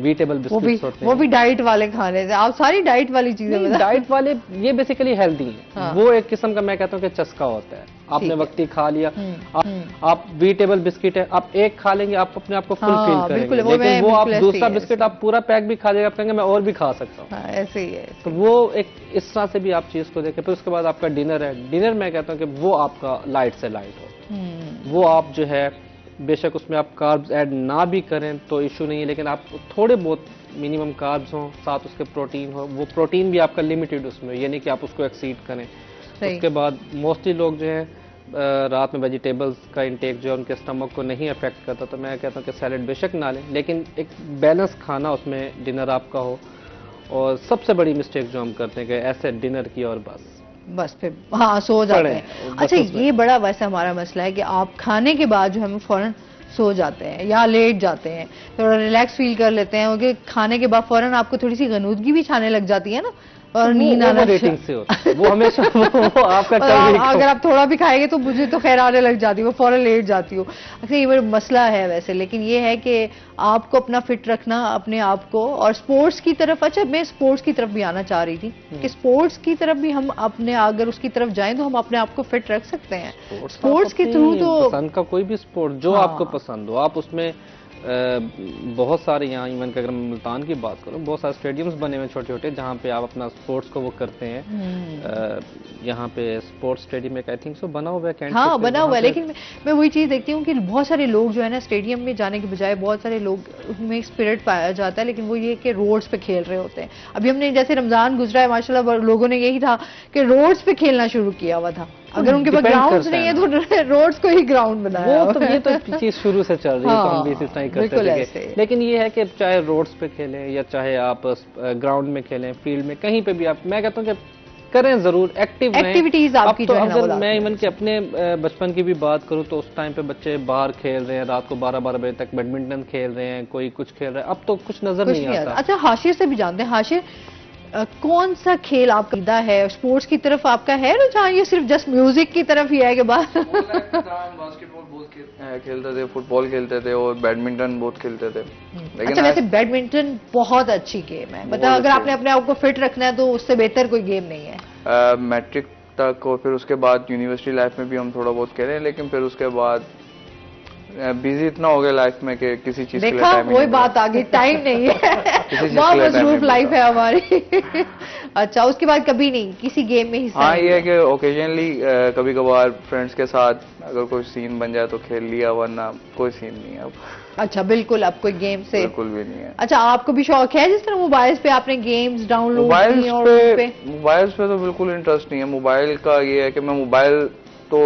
[SPEAKER 2] वीटेबल बिस्किट्स होते हैं,
[SPEAKER 1] वो भी डाइट वाले खाने थे। आप सारी डाइट वाली चीजें
[SPEAKER 2] डाइट वाले ये बेसिकली हेल्दी हैं। हाँ। वो एक किस्म का मैं कहता हूँ कि चस्का होता है, आपने वक्ती खा लिया। आप वीटेबल बिस्किट है, आप एक खा लेंगे, आप अपने आप को फुल फील करेंगे, लेकिन वो आप दूसरा बिस्किट आप पूरा पैक भी खा जाएगा, आप कहेंगे मैं और भी खा सकता हूँ।
[SPEAKER 1] ऐसे ही है।
[SPEAKER 2] तो वो एक इस तरह से भी आप चीज को देखें। फिर उसके बाद आपका डिनर है। डिनर मैं कहता हूँ कि वो आपका लाइट से लाइट हो। वो आप जो है बेशक उसमें आप कार्ब्स ऐड ना भी करें तो इशू नहीं है, लेकिन आप थोड़े बहुत मिनिमम कार्ब्स हों, साथ उसके प्रोटीन हो। वो प्रोटीन भी आपका लिमिटेड उसमें, ये नहीं कि आप उसको एक्सीड करें। उसके बाद मोस्टली लोग जो है रात में वेजिटेबल्स का इंटेक जो है उनके स्टमक को नहीं अफेक्ट करता, तो मैं कहता हूँ कि सैलेड बेशक ना लें, लेकिन एक बैलेंस खाना उसमें डिनर आपका हो। और सबसे बड़ी मिस्टेक जो हम करते हैं कि ऐसे डिनर की और बस
[SPEAKER 1] फिर हाँ सो जाते हैं। अच्छा, ये बड़ा वैसे हमारा मसला है कि आप खाने के बाद जो हम फौरन सो जाते हैं या लेट जाते हैं, थोड़ा रिलैक्स फील कर लेते हैं, क्योंकि खाने के बाद फौरन आपको थोड़ी सी गनूदगी भी छाने लग जाती है ना, और नींद आना
[SPEAKER 2] रेटिंग से होता है वो हमेशा वो आपका
[SPEAKER 1] अगर आप थोड़ा भी खाएंगे तो मुझे तो खैर आने लग जाती है, वो फौरन लेट जाती हूँ। अच्छा, ये मसला है वैसे, लेकिन ये है कि आपको अपना फिट रखना अपने आप को, और स्पोर्ट्स की तरफ। अच्छा, मैं स्पोर्ट्स की तरफ भी आना चाह रही थी कि स्पोर्ट्स की तरफ भी हम अपने, अगर उसकी तरफ जाएं तो हम अपने आप को फिट रख सकते हैं स्पोर्ट्स के थ्रू। तो
[SPEAKER 2] पसंद का कोई भी स्पोर्ट जो आपको पसंद हो, आप उसमें बहुत सारे यहाँ इवन कि अगर मैं मुल्तान की बात करूँ, बहुत सारे स्टेडियम्स बने हुए छोटे छोटे जहाँ पे आप अपना स्पोर्ट्स को वो करते हैं। यहाँ पे स्पोर्ट्स स्टेडियम एक आई थिंक सो बना हुआ है।
[SPEAKER 1] हाँ, बना हुआ है, लेकिन मैं वही चीज़ देखती हूँ कि बहुत सारे लोग जो है ना स्टेडियम में जाने के बजाय, बहुत सारे लोग उनमें स्पिरिट पाया जाता है, लेकिन वो ये कि रोड्स पे खेल रहे होते हैं। अभी हमने जैसे रमजान गुजरा है माशाल्लाह, लोगों ने यही था कि रोड्स पे खेलना शुरू किया हुआ था। अगर उनके पास ग्राउंड नहीं है तो रोड्स को ही ग्राउंड बनाया।
[SPEAKER 2] वो तो ये तो चीज शुरू से चल रही है, तो हम भी इसी तरह ही करते थे। लेकिन ये है कि चाहे रोड्स पे खेलें या चाहे आप ग्राउंड में खेलें, फील्ड में, कहीं पे भी आप, मैं कहता हूँ कि करें जरूर,
[SPEAKER 1] एक्टिविटीज आपकी जो है ना।
[SPEAKER 2] अगर मैं इवन के अपने बचपन की भी बात करूं तो उस टाइम पे बच्चे बाहर खेल रहे हैं, रात को 12-12 बजे तक बैडमिंटन खेल रहे हैं, कोई कुछ खेल रहा है, अब तो कुछ नजर नहीं आता।
[SPEAKER 1] अच्छा, हाशिर से भी जानते हैं, हाशिर कौन सा खेल आपका है, स्पोर्ट्स की तरफ आपका है रुझान, ये सिर्फ जस्ट म्यूजिक की तरफ ही है? के बाद
[SPEAKER 3] बास्केटबॉल बहुत खेलते थे, फुटबॉल खेलते थे और बैडमिंटन बहुत खेलते थे।
[SPEAKER 1] लेकिन अच्छा, वैसे बैडमिंटन बहुत अच्छी गेम है, मतलब अगर आपने अपने आप को फिट रखना है तो उससे बेहतर कोई गेम नहीं है।
[SPEAKER 3] मैट्रिक तक और फिर उसके बाद यूनिवर्सिटी लाइफ में भी हम थोड़ा बहुत खेले, लेकिन फिर उसके बाद बिजी इतना हो गया लाइफ में कि किसी चीज के लिए टाइम नहीं,
[SPEAKER 1] वही बात आ गई, टाइम नहीं है। बहुत मसरूफ लाइफ है हमारी। अच्छा, उसके बाद कभी नहीं किसी गेम में हिस्सा?
[SPEAKER 3] हाँ, ये है कि ओकेजनली कभी कभार फ्रेंड्स के साथ अगर कोई सीन बन जाए तो खेल लिया, वरना कोई सीन नहीं है अब।
[SPEAKER 1] अच्छा, बिल्कुल अब कोई गेम से
[SPEAKER 3] बिल्कुल भी नहीं है।
[SPEAKER 1] अच्छा, आपको भी शौक है जिस तरह मोबाइल्स पे आपने गेम्स डाउनलोड
[SPEAKER 3] की? मोबाइल्स पे तो बिल्कुल इंटरेस्ट नहीं है। मोबाइल का ये है कि मैं मोबाइल तो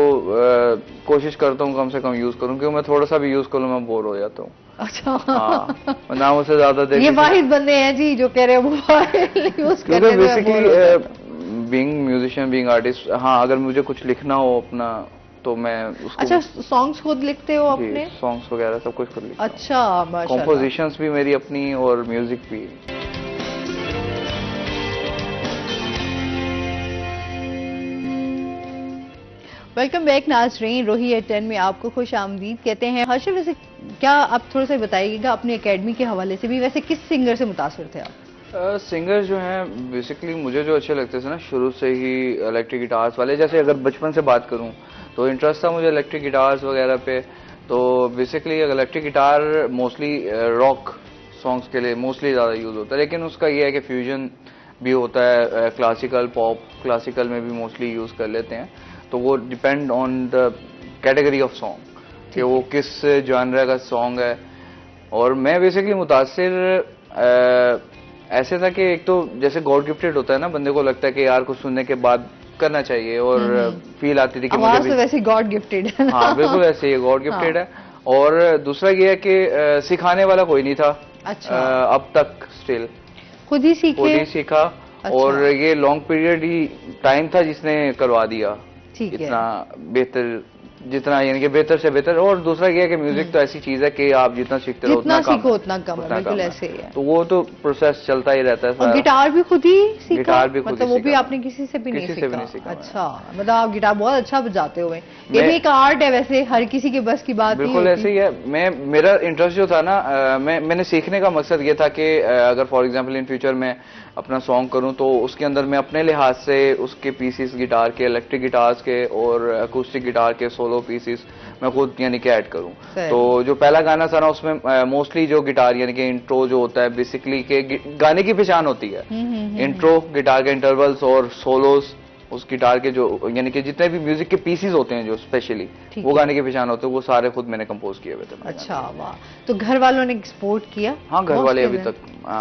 [SPEAKER 3] कोशिश करता हूँ कम से कम यूज करूँ, क्योंकि मैं थोड़ा सा भी यूज करूँ मैं बोर हो जाता हूँ।
[SPEAKER 1] अच्छा,
[SPEAKER 3] हाँ, ना मुझसे ज्यादा देख,
[SPEAKER 1] ये वाहिद बंदे हैं जी जो कह रहे हैं मोबाइल यूज करते हैं।
[SPEAKER 3] Basically being musician, being artist, हाँ अगर मुझे कुछ लिखना हो अपना तो मैं उसको।
[SPEAKER 1] अच्छा, सॉन्ग्स खुद लिखते हो अपने?
[SPEAKER 3] सॉन्ग्स वगैरह सब कुछ खुद लिखता हूँ।
[SPEAKER 1] अच्छा, माशाल्लाह।
[SPEAKER 3] कंपोजिशंस भी मेरी अपनी और म्यूजिक भी।
[SPEAKER 1] वेलकम बैक नाज़रीन, रोही एट 10 में आपको खुश आमदीद कहते हैं। हाशिर, वैसे क्या आप थोड़ा सा बताइएगा अपनी एकेडमी के हवाले से भी, वैसे किस सिंगर से मुतासिर थे आप?
[SPEAKER 3] सिंगर जो हैं बेसिकली मुझे जो अच्छे लगते थे ना शुरू से ही इलेक्ट्रिक गिटार्स वाले। जैसे अगर बचपन से बात करूं तो इंटरेस्ट था मुझे इलेक्ट्रिक गिटार्स वगैरह पे। तो basically electric guitar mostly rock songs के लिए मोस्टली ज़्यादा यूज़ होता है, लेकिन उसका ये है कि फ्यूजन भी होता है, क्लासिकल पॉप क्लासिकल में भी मोस्टली यूज़ कर लेते हैं। तो वो depend on the category of song कि वो किस जॉनर का सॉन्ग है। और मैं बेसिकली मुतासिर ऐसे था कि एक तो जैसे गॉड गिफ्टेड होता है ना, बंदे को लगता है कि यार कुछ सुनने के बाद करना चाहिए, और फील आती थी कि मुझे भी
[SPEAKER 1] वैसे गॉड गिफ्टेड है।
[SPEAKER 3] हाँ, बिल्कुल ऐसे ही गॉड गिफ्टेड है। और दूसरा ये है कि सिखाने वाला कोई नहीं था।
[SPEAKER 1] अच्छा,
[SPEAKER 3] अब तक स्टिल
[SPEAKER 1] खुद ही
[SPEAKER 3] सीखा। अच्छा। और ये लॉन्ग पीरियड ही टाइम था जिसने करवा दिया इतना बेहतर जितना यानी कि बेहतर से बेहतर। और दूसरा ये है कि म्यूजिक तो ऐसी चीज है कि आप जितना सीखते रहो
[SPEAKER 1] उतना सीखो उतना कम है, बिल्कुल ऐसे ही है।
[SPEAKER 3] तो वो तो प्रोसेस चलता ही रहता है।
[SPEAKER 1] और गिटार भी खुद ही सीखा?
[SPEAKER 3] गिटार भी खुद
[SPEAKER 1] मतलब वो भी आपने किसी से भी नहीं सीखा? अच्छा, मतलब आप गिटार बहुत अच्छा बजाते हो। ये भी एक आर्ट है वैसे, हर किसी के बस की बात नहीं होती।
[SPEAKER 3] बिल्कुल ऐसे ही है। मेरा इंटरेस्ट जो था ना, मैंने सीखने का मकसद ये था कि अगर फॉर एग्जांपल इन फ्यूचर में अपना सॉन्ग करूं तो उसके अंदर मैं अपने लिहाज से उसके पीसीस गिटार के, इलेक्ट्रिक गिटार्स के और अकूस्टिक गिटार के सोलो पीसीस मैं खुद यानी कि ऐड करूं। तो जो पहला गाना था ना उसमें मोस्टली जो गिटार यानी कि इंट्रो जो होता है बेसिकली के गाने की पहचान होती है। इंट्रो, गिटार के इंटरवल्स और सोलोस, उस गिटार के जो यानी कि जितने भी म्यूजिक के पीसीज होते हैं जो स्पेशली वो गाने की पहचान होते हैं, वो सारे खुद मैंने कंपोज किए हुए थे।
[SPEAKER 1] अच्छा, वाह। तो घर वालों ने सपोर्ट किया?
[SPEAKER 3] हाँ, घर वाले अभी तक,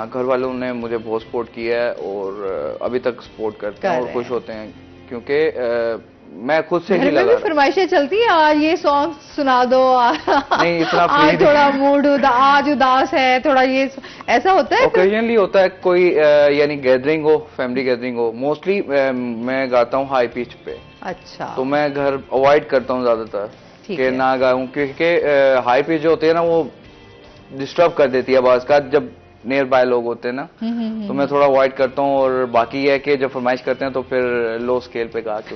[SPEAKER 3] घर वालों ने मुझे बहुत सपोर्ट किया है और अभी तक सपोर्ट करते हैं और खुश होते हैं क्योंकि मैं खुद से ही लगा।
[SPEAKER 1] फरमाइशें चलती है, आज ये सॉन्ग सुना दो,
[SPEAKER 3] नहीं इतना
[SPEAKER 1] आज थोड़ा मूड आज उदास है, थोड़ा ये ऐसा होता है?
[SPEAKER 3] ओकेजनली होता है, कोई यानी गैदरिंग हो, फैमिली गैदरिंग हो। मोस्टली मैं गाता हूँ हाई पिच पे।
[SPEAKER 1] अच्छा।
[SPEAKER 3] तो मैं घर अवॉइड करता हूँ ज्यादातर कि ना गाऊं, क्योंकि हाई पिच जो होती है ना वो डिस्टर्ब कर देती है आवाज का जब नियर बाय लोग होते हैं ना। तो मैं थोड़ा अवॉइड करता हूँ। और बाकी ये है कि जब फरमाइश करते हैं तो फिर लो स्केल पे गा के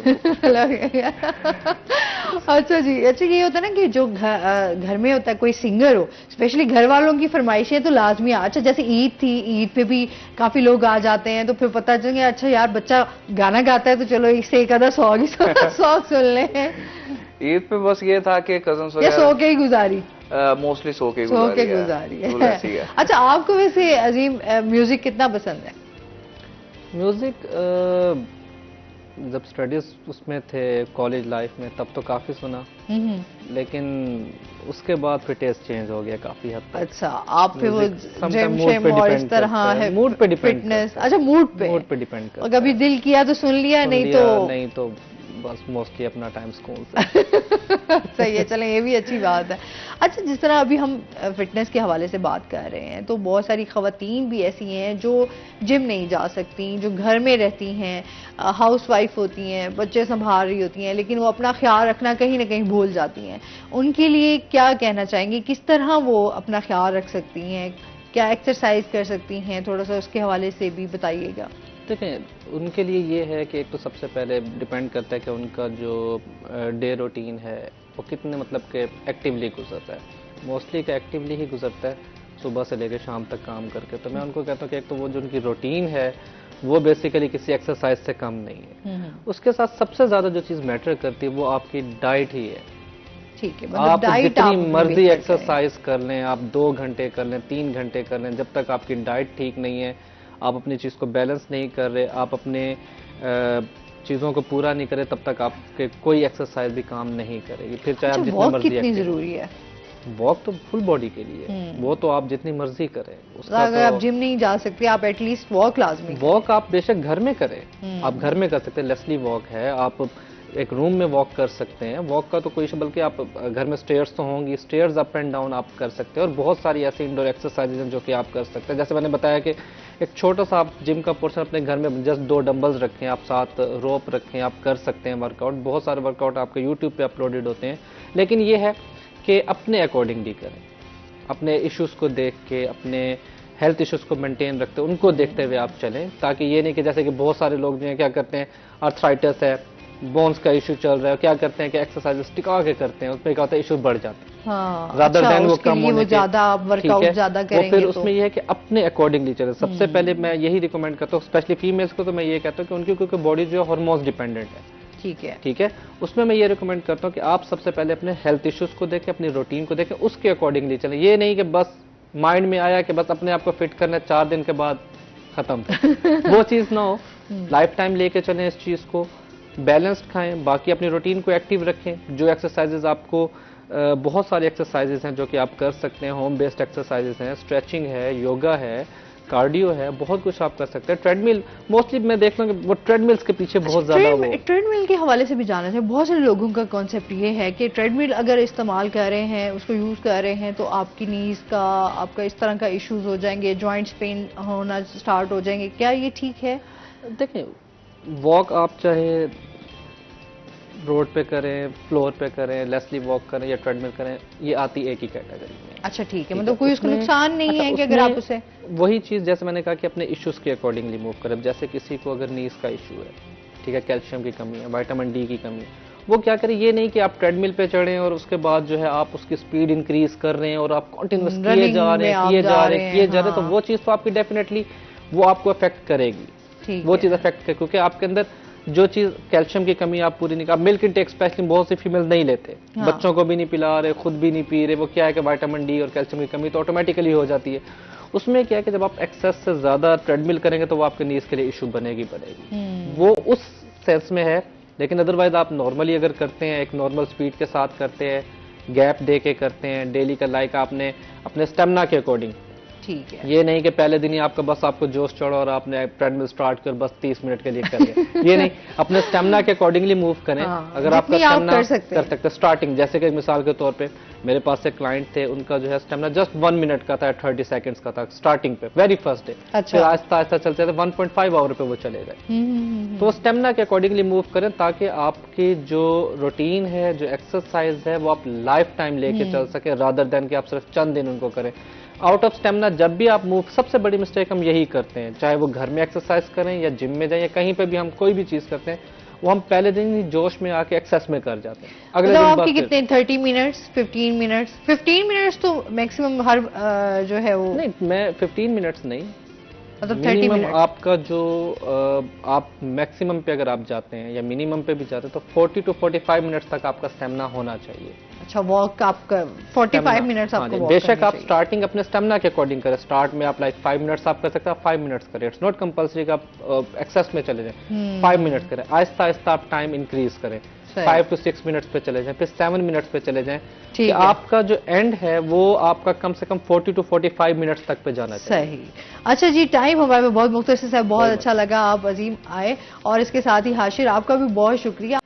[SPEAKER 1] अच्छा जी। अच्छा, ये होता है ना कि जो घर में होता है कोई सिंगर हो, स्पेशली घर वालों की फरमाइशें तो लाजमी। अच्छा, जैसे ईद थी, ईद पे भी काफी लोग आ जाते हैं, तो फिर पता चलेगा अच्छा यार बच्चा गाना गाता है तो चलो इससे एक आधा सॉन्ग सुन लें।
[SPEAKER 3] ईद पे बस ये था कि कजन्स वगैरह
[SPEAKER 1] सो के ही गुजारी,
[SPEAKER 3] मोस्टली सो के
[SPEAKER 1] गुजारी है। अच्छा, आपको वैसे अजीम म्यूजिक कितना पसंद है?
[SPEAKER 2] म्यूजिक जब स्टडीज उसमें थे, कॉलेज लाइफ में, तब तो काफी सुना, लेकिन उसके बाद फिर टेस्ट चेंज हो गया काफी हद तक।
[SPEAKER 1] अच्छा, आप फिर वो जिम शिम और इस तरह है,
[SPEAKER 2] मूड पे डिपेंड,
[SPEAKER 1] फिटनेस। अच्छा, मूड पे डिपेंड करता है। कभी दिल किया तो सुन लिया, नहीं तो
[SPEAKER 2] बस मोस्टली अपना टाइम स्कूल से।
[SPEAKER 1] सही है, चलें, ये भी अच्छी बात है। अच्छा, जिस तरह अभी हम फिटनेस के हवाले से बात कर रहे हैं, तो बहुत सारी खवातीन भी ऐसी हैं जो जिम नहीं जा सकती, जो घर में रहती हैं, हाउस वाइफ होती हैं, बच्चे संभाल रही होती हैं, लेकिन वो अपना ख्याल रखना कहीं ना कहीं भूल जाती हैं। उनके लिए क्या कहना चाहेंगे, किस तरह वो अपना ख्याल रख सकती हैं, क्या एक्सरसाइज कर सकती हैं, थोड़ा सा उसके हवाले से भी बताइएगा।
[SPEAKER 2] देखें, उनके लिए ये है कि एक तो सबसे पहले डिपेंड करता है कि उनका जो डे रूटीन है वो कितने मतलब के एक्टिवली गुजरता है। मोस्टली का एक्टिवली ही गुजरता है, सुबह से लेकर शाम तक काम करके। तो मैं उनको कहता हूँ कि एक तो वो जो उनकी रूटीन है वो बेसिकली किसी एक्सरसाइज से कम नहीं है। उसके साथ सबसे ज़्यादा जो चीज़ मैटर करती है वो आपकी डाइट ही है।
[SPEAKER 1] ठीक है,
[SPEAKER 2] मतलब आप जितनी मर्जी एक्सरसाइज कर लें, आप 2 घंटे कर लें, 3 घंटे कर लें, जब तक आपकी डाइट ठीक नहीं है, आप अपनी चीज़ को बैलेंस नहीं कर रहे, आप अपने चीज़ों को पूरा नहीं करे, तब तक आपके कोई एक्सरसाइज भी काम नहीं करेगी। फिर चाहे आप जितनी मर्जी
[SPEAKER 1] कितनी जरूरी है
[SPEAKER 2] वॉक, तो फुल बॉडी के लिए वो तो आप जितनी मर्जी करें।
[SPEAKER 1] उसका अगर आप जिम नहीं जा सकते, आप एटलीस्ट वॉक लाजमी,
[SPEAKER 2] वॉक आप बेशक घर में करें, आप घर में कर सकते हैं। लेस्ली वॉक है, आप एक रूम में वॉक कर सकते हैं। वॉक का तो कोई इशू, बल्कि आप घर में स्टेयर्स तो होंगी, स्टेयर्स अप एंड डाउन आप कर सकते हैं। और बहुत सारी ऐसी इंडोर एक्सरसाइजेज हैं जो कि आप कर सकते हैं। जैसे मैंने बताया कि एक छोटा सा आप जिम का पोर्शन अपने घर में जस्ट 2 डंबल्स रखें, आप 7 रोप रखें, आप कर सकते हैं वर्कआउट। बहुत सारे वर्कआउट आपके यूट्यूब पे अपलोडेड होते हैं, लेकिन ये है कि अपने अकॉर्डिंगली करें, अपने इश्यूज़ को देख के, अपने हेल्थ इश्यूज़ को मेंटेन रखते हैं, उनको देखते हुए आप चलें। ताकि ये नहीं कि जैसे कि बहुत सारे लोग जो हैं क्या करते हैं, आर्थराइटिस है, बोन्स का इशू चल रहा है, क्या करते हैं कि एक्सरसाइज टिका के करते हैं, उसमें क्या होता है इशू बढ़ जाते हैं।
[SPEAKER 1] ज्यादा देन वो कम होने ज्यादा वर्कआउट ज्यादा करेंगे,
[SPEAKER 2] फिर उसमें ये है कि अपने अकॉर्डिंगली चले। सबसे पहले मैं यही रिकमेंड करता हूँ, स्पेशली फीमेल्स को, तो मैं ये कहता हूँ कि उनकी क्योंकि बॉडी जो है हार्मोन्स डिपेंडेंट है। ठीक है, उसमें मैं ये रिकमेंड करता हूँ कि आप सबसे पहले अपने हेल्थ इश्यूज को देखें, अपनी रूटीन को देखें, उसके अकॉर्डिंगली चलें। ये नहीं कि बस माइंड में आया कि बस अपने आप को फिट करना है, 4 दिन के बाद खत्म वो चीज़ ना हो। लाइफ टाइम लेके चलें इस चीज़ को, बैलेंस्ड खाएं, बाकी अपनी रूटीन को एक्टिव रखें। जो एक्सरसाइजेज आपको बहुत सारे एक्सरसाइजेज हैं जो कि आप कर सकते हैं, होम बेस्ड एक्सरसाइजेज हैं, स्ट्रेचिंग है, योगा है, कार्डियो है, बहुत कुछ आप कर सकते हैं। ट्रेडमिल मोस्टली मैं देख लूँ कि वो ट्रेडमिल्स के पीछे बहुत ज़्यादा वो
[SPEAKER 1] ट्रेडमिल के हवाले से भी जाना चाहिए। बहुत सारे लोगों का कॉन्सेप्ट ये है कि ट्रेडमिल अगर इस्तेमाल कर रहे हैं, उसको यूज़ कर रहे हैं, तो आपकी नीज का, आपका इस तरह का इश्यूज हो जाएंगे, जॉइंट्स पेन होना स्टार्ट हो जाएंगे। क्या ये ठीक है?
[SPEAKER 2] देखें, वॉक आप चाहे रोड पे करें, फ्लोर पे करें, लेस्ली वॉक करें या ट्रेडमिल करें, ये आती एक ही कैटेगरी में।
[SPEAKER 1] अच्छा ठीक है, मतलब कोई उसका नुकसान नहीं है कि अगर आप उसे,
[SPEAKER 2] वही चीज जैसे मैंने कहा कि अपने इश्यूज के अकॉर्डिंगली मूव करें। जैसे किसी को अगर नीज का इशू है, ठीक है, कैल्शियम की कमी है, विटामिन डी की कमी है, वो क्या करें, ये नहीं कि आप ट्रेडमिल पे चढ़ें और उसके बाद जो है आप उसकी स्पीड इंक्रीज कर रहे हैं और आप कंटिन्यूअस किए जा रहे हैं, तो वो चीज तो आपकी डेफिनेटली वो आपको अफेक्ट करेगी, वो चीज अफेक्ट करे, क्योंकि आपके अंदर जो चीज कैल्शियम की कमी आप पूरी नहीं कर, मिल्क इनटेक स्पेशली बहुत सी फीमेल नहीं लेते, बच्चों को भी नहीं पिला रहे, खुद भी नहीं पी रहे, वो क्या है कि विटामिन डी और कैल्शियम की कमी तो ऑटोमेटिकली हो जाती है। उसमें क्या है कि जब आप एक्सेस से ज्यादा ट्रेडमिल करेंगे तो वो आपके नीज के लिए इशू बनेगी। वो उस सेंस में है, लेकिन अदरवाइज आप नॉर्मली अगर करते हैं, एक नॉर्मल स्पीड के साथ करते हैं, गैप दे के करते हैं डेली का, लाइक आपने अपने स्टेमिना के अकॉर्डिंग,
[SPEAKER 1] ठीक है,
[SPEAKER 2] ये नहीं कि पहले दिन ही आपको जोश चढ़ा और आपने ट्रेडमिल स्टार्ट कर बस 30 मिनट के लिए कर लिया, ये नहीं, अपने स्टेमिना के अकॉर्डिंगली मूव करें। अगर आपका स्टेमिना कर सकते हैं स्टार्टिंग, जैसे कि मिसाल के तौर पे मेरे पास एक क्लाइंट थे, उनका जो है स्टेमिना जस्ट 1 मिनट का था, 30 सेकंड्स का था स्टार्टिंग पे, वेरी फर्स्ट डे। फिर आहिस्ता आहिस्ता चलते थे 1.5 आवर पे वो चले गए। तो स्टेमिना के अकॉर्डिंगली मूव करें ताकि आपकी जो रूटीन है, जो एक्सरसाइज है, वो आप लाइफ टाइम लेके चल सके, रादर देन कि आप सिर्फ चंद दिन उनको करें। आउट ऑफ स्टेमिना जब भी आप मूव, सबसे बड़ी मिस्टेक हम यही करते हैं, चाहे वो घर में एक्सरसाइज करें या जिम में जाएं या कहीं पे भी हम कोई भी चीज करते हैं, वो हम पहले दिन ही जोश में आके एक्सेस में कर जाते हैं।
[SPEAKER 1] अगले दिन आपके कितने 30 मिनट्स 15 मिनट्स तो मैक्सिमम हर जो है वो,
[SPEAKER 2] नहीं मैं 15 मिनट्स नहीं,
[SPEAKER 1] मतलब 30 मिनट
[SPEAKER 2] आपका जो आप मैक्सिमम पे अगर आप जाते हैं या मिनिमम पे भी जाते हैं तो 40 to 45 मिनट्स तक आपका स्टेमिना होना चाहिए।
[SPEAKER 1] अच्छा, वॉक आपका 45 मिनट्स आपको वॉक
[SPEAKER 2] बेशक आप स्टार्टिंग अपने स्टेमिना के अकॉर्डिंग करें, स्टार्ट में आप लाइक 5 मिनट्स आप कर सकते हैं, 5 मिनट्स करें, इट्स नॉट कंपल्सरी कि आप एक्सेस में चले जाएं, 5 मिनट्स करें, आहिस्ता आहिस्ता आप टाइम इंक्रीज करें, 5 to 6 मिनट्स पे चले जाएं, फिर 7 मिनट्स पे चले जाएं, कि आपका जो एंड है वो आपका कम से कम 40 to 45 मिनट्स तक पे जाना चाहिए।
[SPEAKER 1] सही। अच्छा जी, टाइम हमारे में बहुत मुख्तसर से, बहुत अच्छा लगा आप अजीम आए, और इसके साथ ही हाशिर आपका भी बहुत शुक्रिया।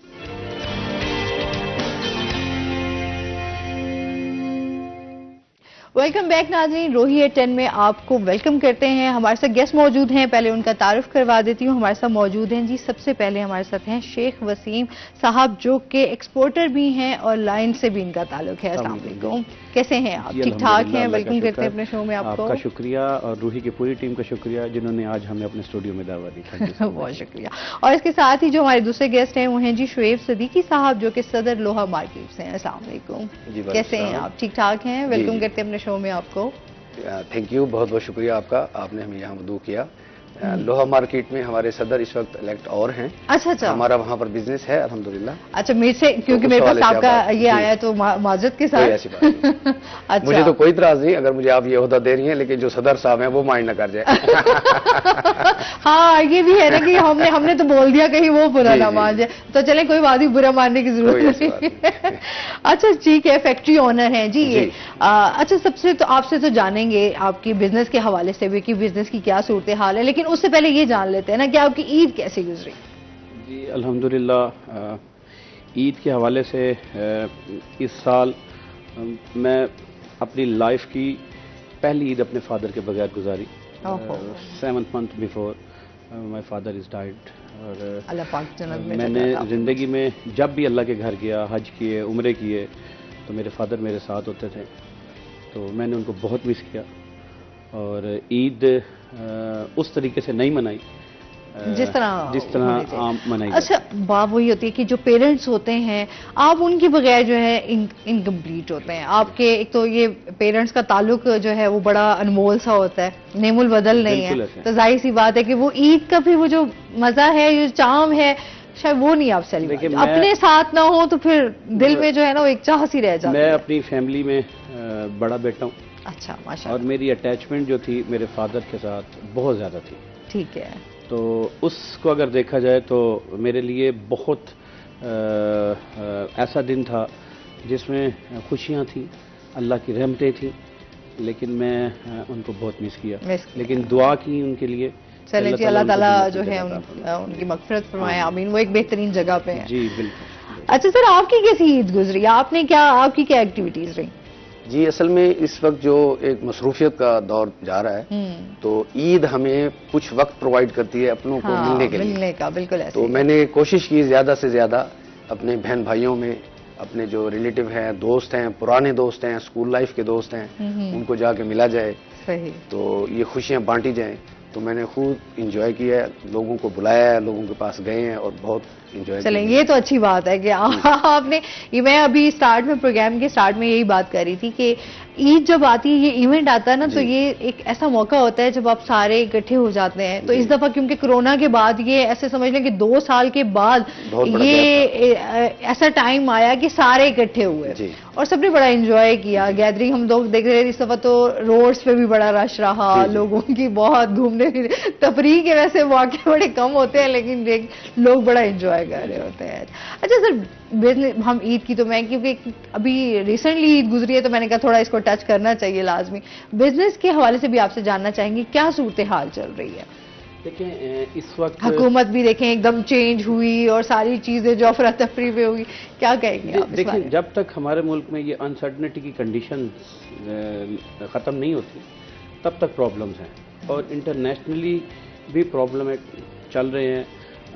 [SPEAKER 1] वेलकम बैक नाज़रीन, रोही एट 10 में आपको वेलकम करते हैं। हमारे साथ गेस्ट मौजूद हैं, पहले उनका तारुफ करवा देती हूँ। हमारे साथ मौजूद हैं जी, सबसे पहले हमारे साथ हैं शेख वसीम साहब, जो कि एक्सपोर्टर भी हैं और लाइन से भी इनका ताल्लुक है। अस्सलाम वालेकुम, कैसे हैं आप? ठीक ठाक हैं? वेलकम करते हैं अपने शो में आपको।
[SPEAKER 4] आपका शुक्रिया और रूही की पूरी टीम का शुक्रिया जिन्होंने आज हमें अपने स्टूडियो में दावत दी।
[SPEAKER 1] बहुत शुक्रिया। और इसके साथ ही जो हमारे दूसरे गेस्ट हैं वो हैं जी शुएब सदीकी साहब, जो कि सदर लोहा मार्केट से हैं। अस्सलाम वालेकुम, कैसे हैं आप? ठीक ठाक हैं? वेलकम करते हैं अपने शो में आपको।
[SPEAKER 4] थैंक यू, बहुत बहुत शुक्रिया आपका, आपने हमें यहाँ मदऊ किया। लोहा मार्केट में हमारे सदर इस वक्त इलेक्ट और हैं।
[SPEAKER 1] अच्छा,
[SPEAKER 4] हमारा वहाँ पर बिजनेस है अल्हम्दुलिल्लाह।
[SPEAKER 1] अच्छा, मेरे से क्योंकि मेरे पास आपका ये आया है तो माजरत के साथ।
[SPEAKER 4] ऐसी बात अच्छा, मुझे तो कोई इतराज नहीं अगर मुझे आप ये ओहदा दे रही हैं, लेकिन जो सदर साहब हैं वो माइंड ना कर जाए।
[SPEAKER 1] हाँ, ये भी है ना कि हमने तो बोल दिया कहीं वो बुरा ना मान जाए, तो चले कोई बात ही, बुरा मानने की जरूरत नहीं। अच्छा ठीक है, फैक्ट्री ओनर हैं जी ये। अच्छा, सबसे तो आपसे तो जानेंगे आपकी बिजनेस के हवाले से भी कि बिजनेस की क्या सूरत हाल है, लेकिन उससे पहले ये जान लेते हैं ना कि आपकी ईद कैसी गुजरी?
[SPEAKER 4] जी अल्हम्दुलिल्लाह, ईद के हवाले से इस साल मैं अपनी लाइफ की पहली ईद अपने फादर के बगैर गुजारी। 7th month before my father is died. और
[SPEAKER 1] अल्लाह पाक जन्नत में
[SPEAKER 4] मैंने ज़िंदगी में जब भी अल्लाह के घर गया, हज किए, उम्रे किए, तो मेरे फादर मेरे साथ होते थे, तो मैंने उनको बहुत मिस किया। और ईद उस तरीके से नहीं मनाई
[SPEAKER 1] जिस तरह
[SPEAKER 4] आम मनाई।
[SPEAKER 1] अच्छा, बात वही होती है कि जो पेरेंट्स होते हैं, आप उनके बगैर जो है इनकम्प्लीट होते हैं। आपके एक तो ये पेरेंट्स का ताल्लुक जो है वो बड़ा अनमोल सा होता है, नेमुल बदल नहीं है, तो जाहिर सी बात है कि वो ईद का भी वो जो मजा है, जो चाम है, शायद वो नहीं आप सेलिब्रेट, अपने साथ ना हो तो फिर दिल में जो है ना वो एक चाह सी रह जाती है।
[SPEAKER 4] मैं अपनी फैमिली में बड़ा बेटा हूँ।
[SPEAKER 1] अच्छा, माशाल्लाह।
[SPEAKER 4] और मेरी अटैचमेंट जो थी मेरे फादर के साथ बहुत ज़्यादा थी।
[SPEAKER 1] ठीक है।
[SPEAKER 4] तो उसको अगर देखा जाए तो मेरे लिए बहुत ऐसा दिन था जिसमें खुशियाँ थी, अल्लाह की रहमतें थी, लेकिन मैं उनको बहुत मिस किया। लेकिन दुआ की उनके लिए।
[SPEAKER 1] चलें जी, अल्लाह ताला जो है उनकी मग़फ़िरत फरमाए, आमीन। वो एक बेहतरीन जगह पे है।
[SPEAKER 4] जी बिल्कुल।
[SPEAKER 1] अच्छा सर, आपकी कैसी ईद गुजरी? आपकी क्या एक्टिविटीज रही?
[SPEAKER 4] जी असल में इस वक्त जो एक मसरूफियत का दौर जा रहा है, तो ईद हमें कुछ वक्त प्रोवाइड करती है अपनों को मिलने के लिए।
[SPEAKER 1] मिलने का बिल्कुल ऐसे।
[SPEAKER 4] तो मैंने कोशिश की ज़्यादा से ज़्यादा अपने बहन भाइयों में, अपने जो रिलेटिव हैं, दोस्त हैं, पुराने दोस्त हैं, स्कूल लाइफ के दोस्त हैं, उनको जाके मिला जाए।
[SPEAKER 1] सही। तो
[SPEAKER 4] ये खुशियां बांटी जाएं। तो मैंने खूब इंजॉय किया है, लोगों को बुलाया है, लोगों के पास गए हैं और बहुत इंजॉय।
[SPEAKER 1] चलें, ये तो अच्छी बात है कि आपने, ये मैं अभी स्टार्ट में, प्रोग्राम के स्टार्ट में यही बात कर रही थी कि ईद जब आती है, ये इवेंट आता है ना, तो ये एक ऐसा मौका होता है जब आप सारे इकट्ठे हो जाते हैं। तो इस दफा क्योंकि कोरोना के बाद, ये ऐसे समझ लें कि 2 साल के बाद ये ऐसा टाइम आया कि सारे इकट्ठे हुए और सबने बड़ा एंजॉय किया। गैदरिंग हम लोग देख रहे थे इस दफा, तो रोड्स पे भी बड़ा रश रहा, लोगों की बहुत घूमने फिरने, तफरीह के वैसे मौके बड़े कम होते हैं, लेकिन लोग बड़ा एंजॉय कर रहे होते हैं। अच्छा सर, बिजनेस, हम ईद की, तो मैं क्योंकि अभी रिसेंटली ईद गुजरी है, तो मैंने कहा थोड़ा इसको टच करना चाहिए लाजमी। बिजनेस के हवाले से भी आपसे जानना चाहेंगे, क्या सूरत हाल चल रही है?
[SPEAKER 4] देखिए, इस वक्त
[SPEAKER 1] हुकूमत भी देखें एकदम चेंज हुई और सारी चीजें जो अफरा तफरी में हुई, क्या कहेंगे आप?
[SPEAKER 4] देखिए, जब तक हमारे मुल्क में ये अनसर्टनिटी की कंडीशन ख़त्म नहीं होती, तब तक प्रॉब्लम्स हैं और इंटरनेशनली भी प्रॉब्लम चल रहे हैं।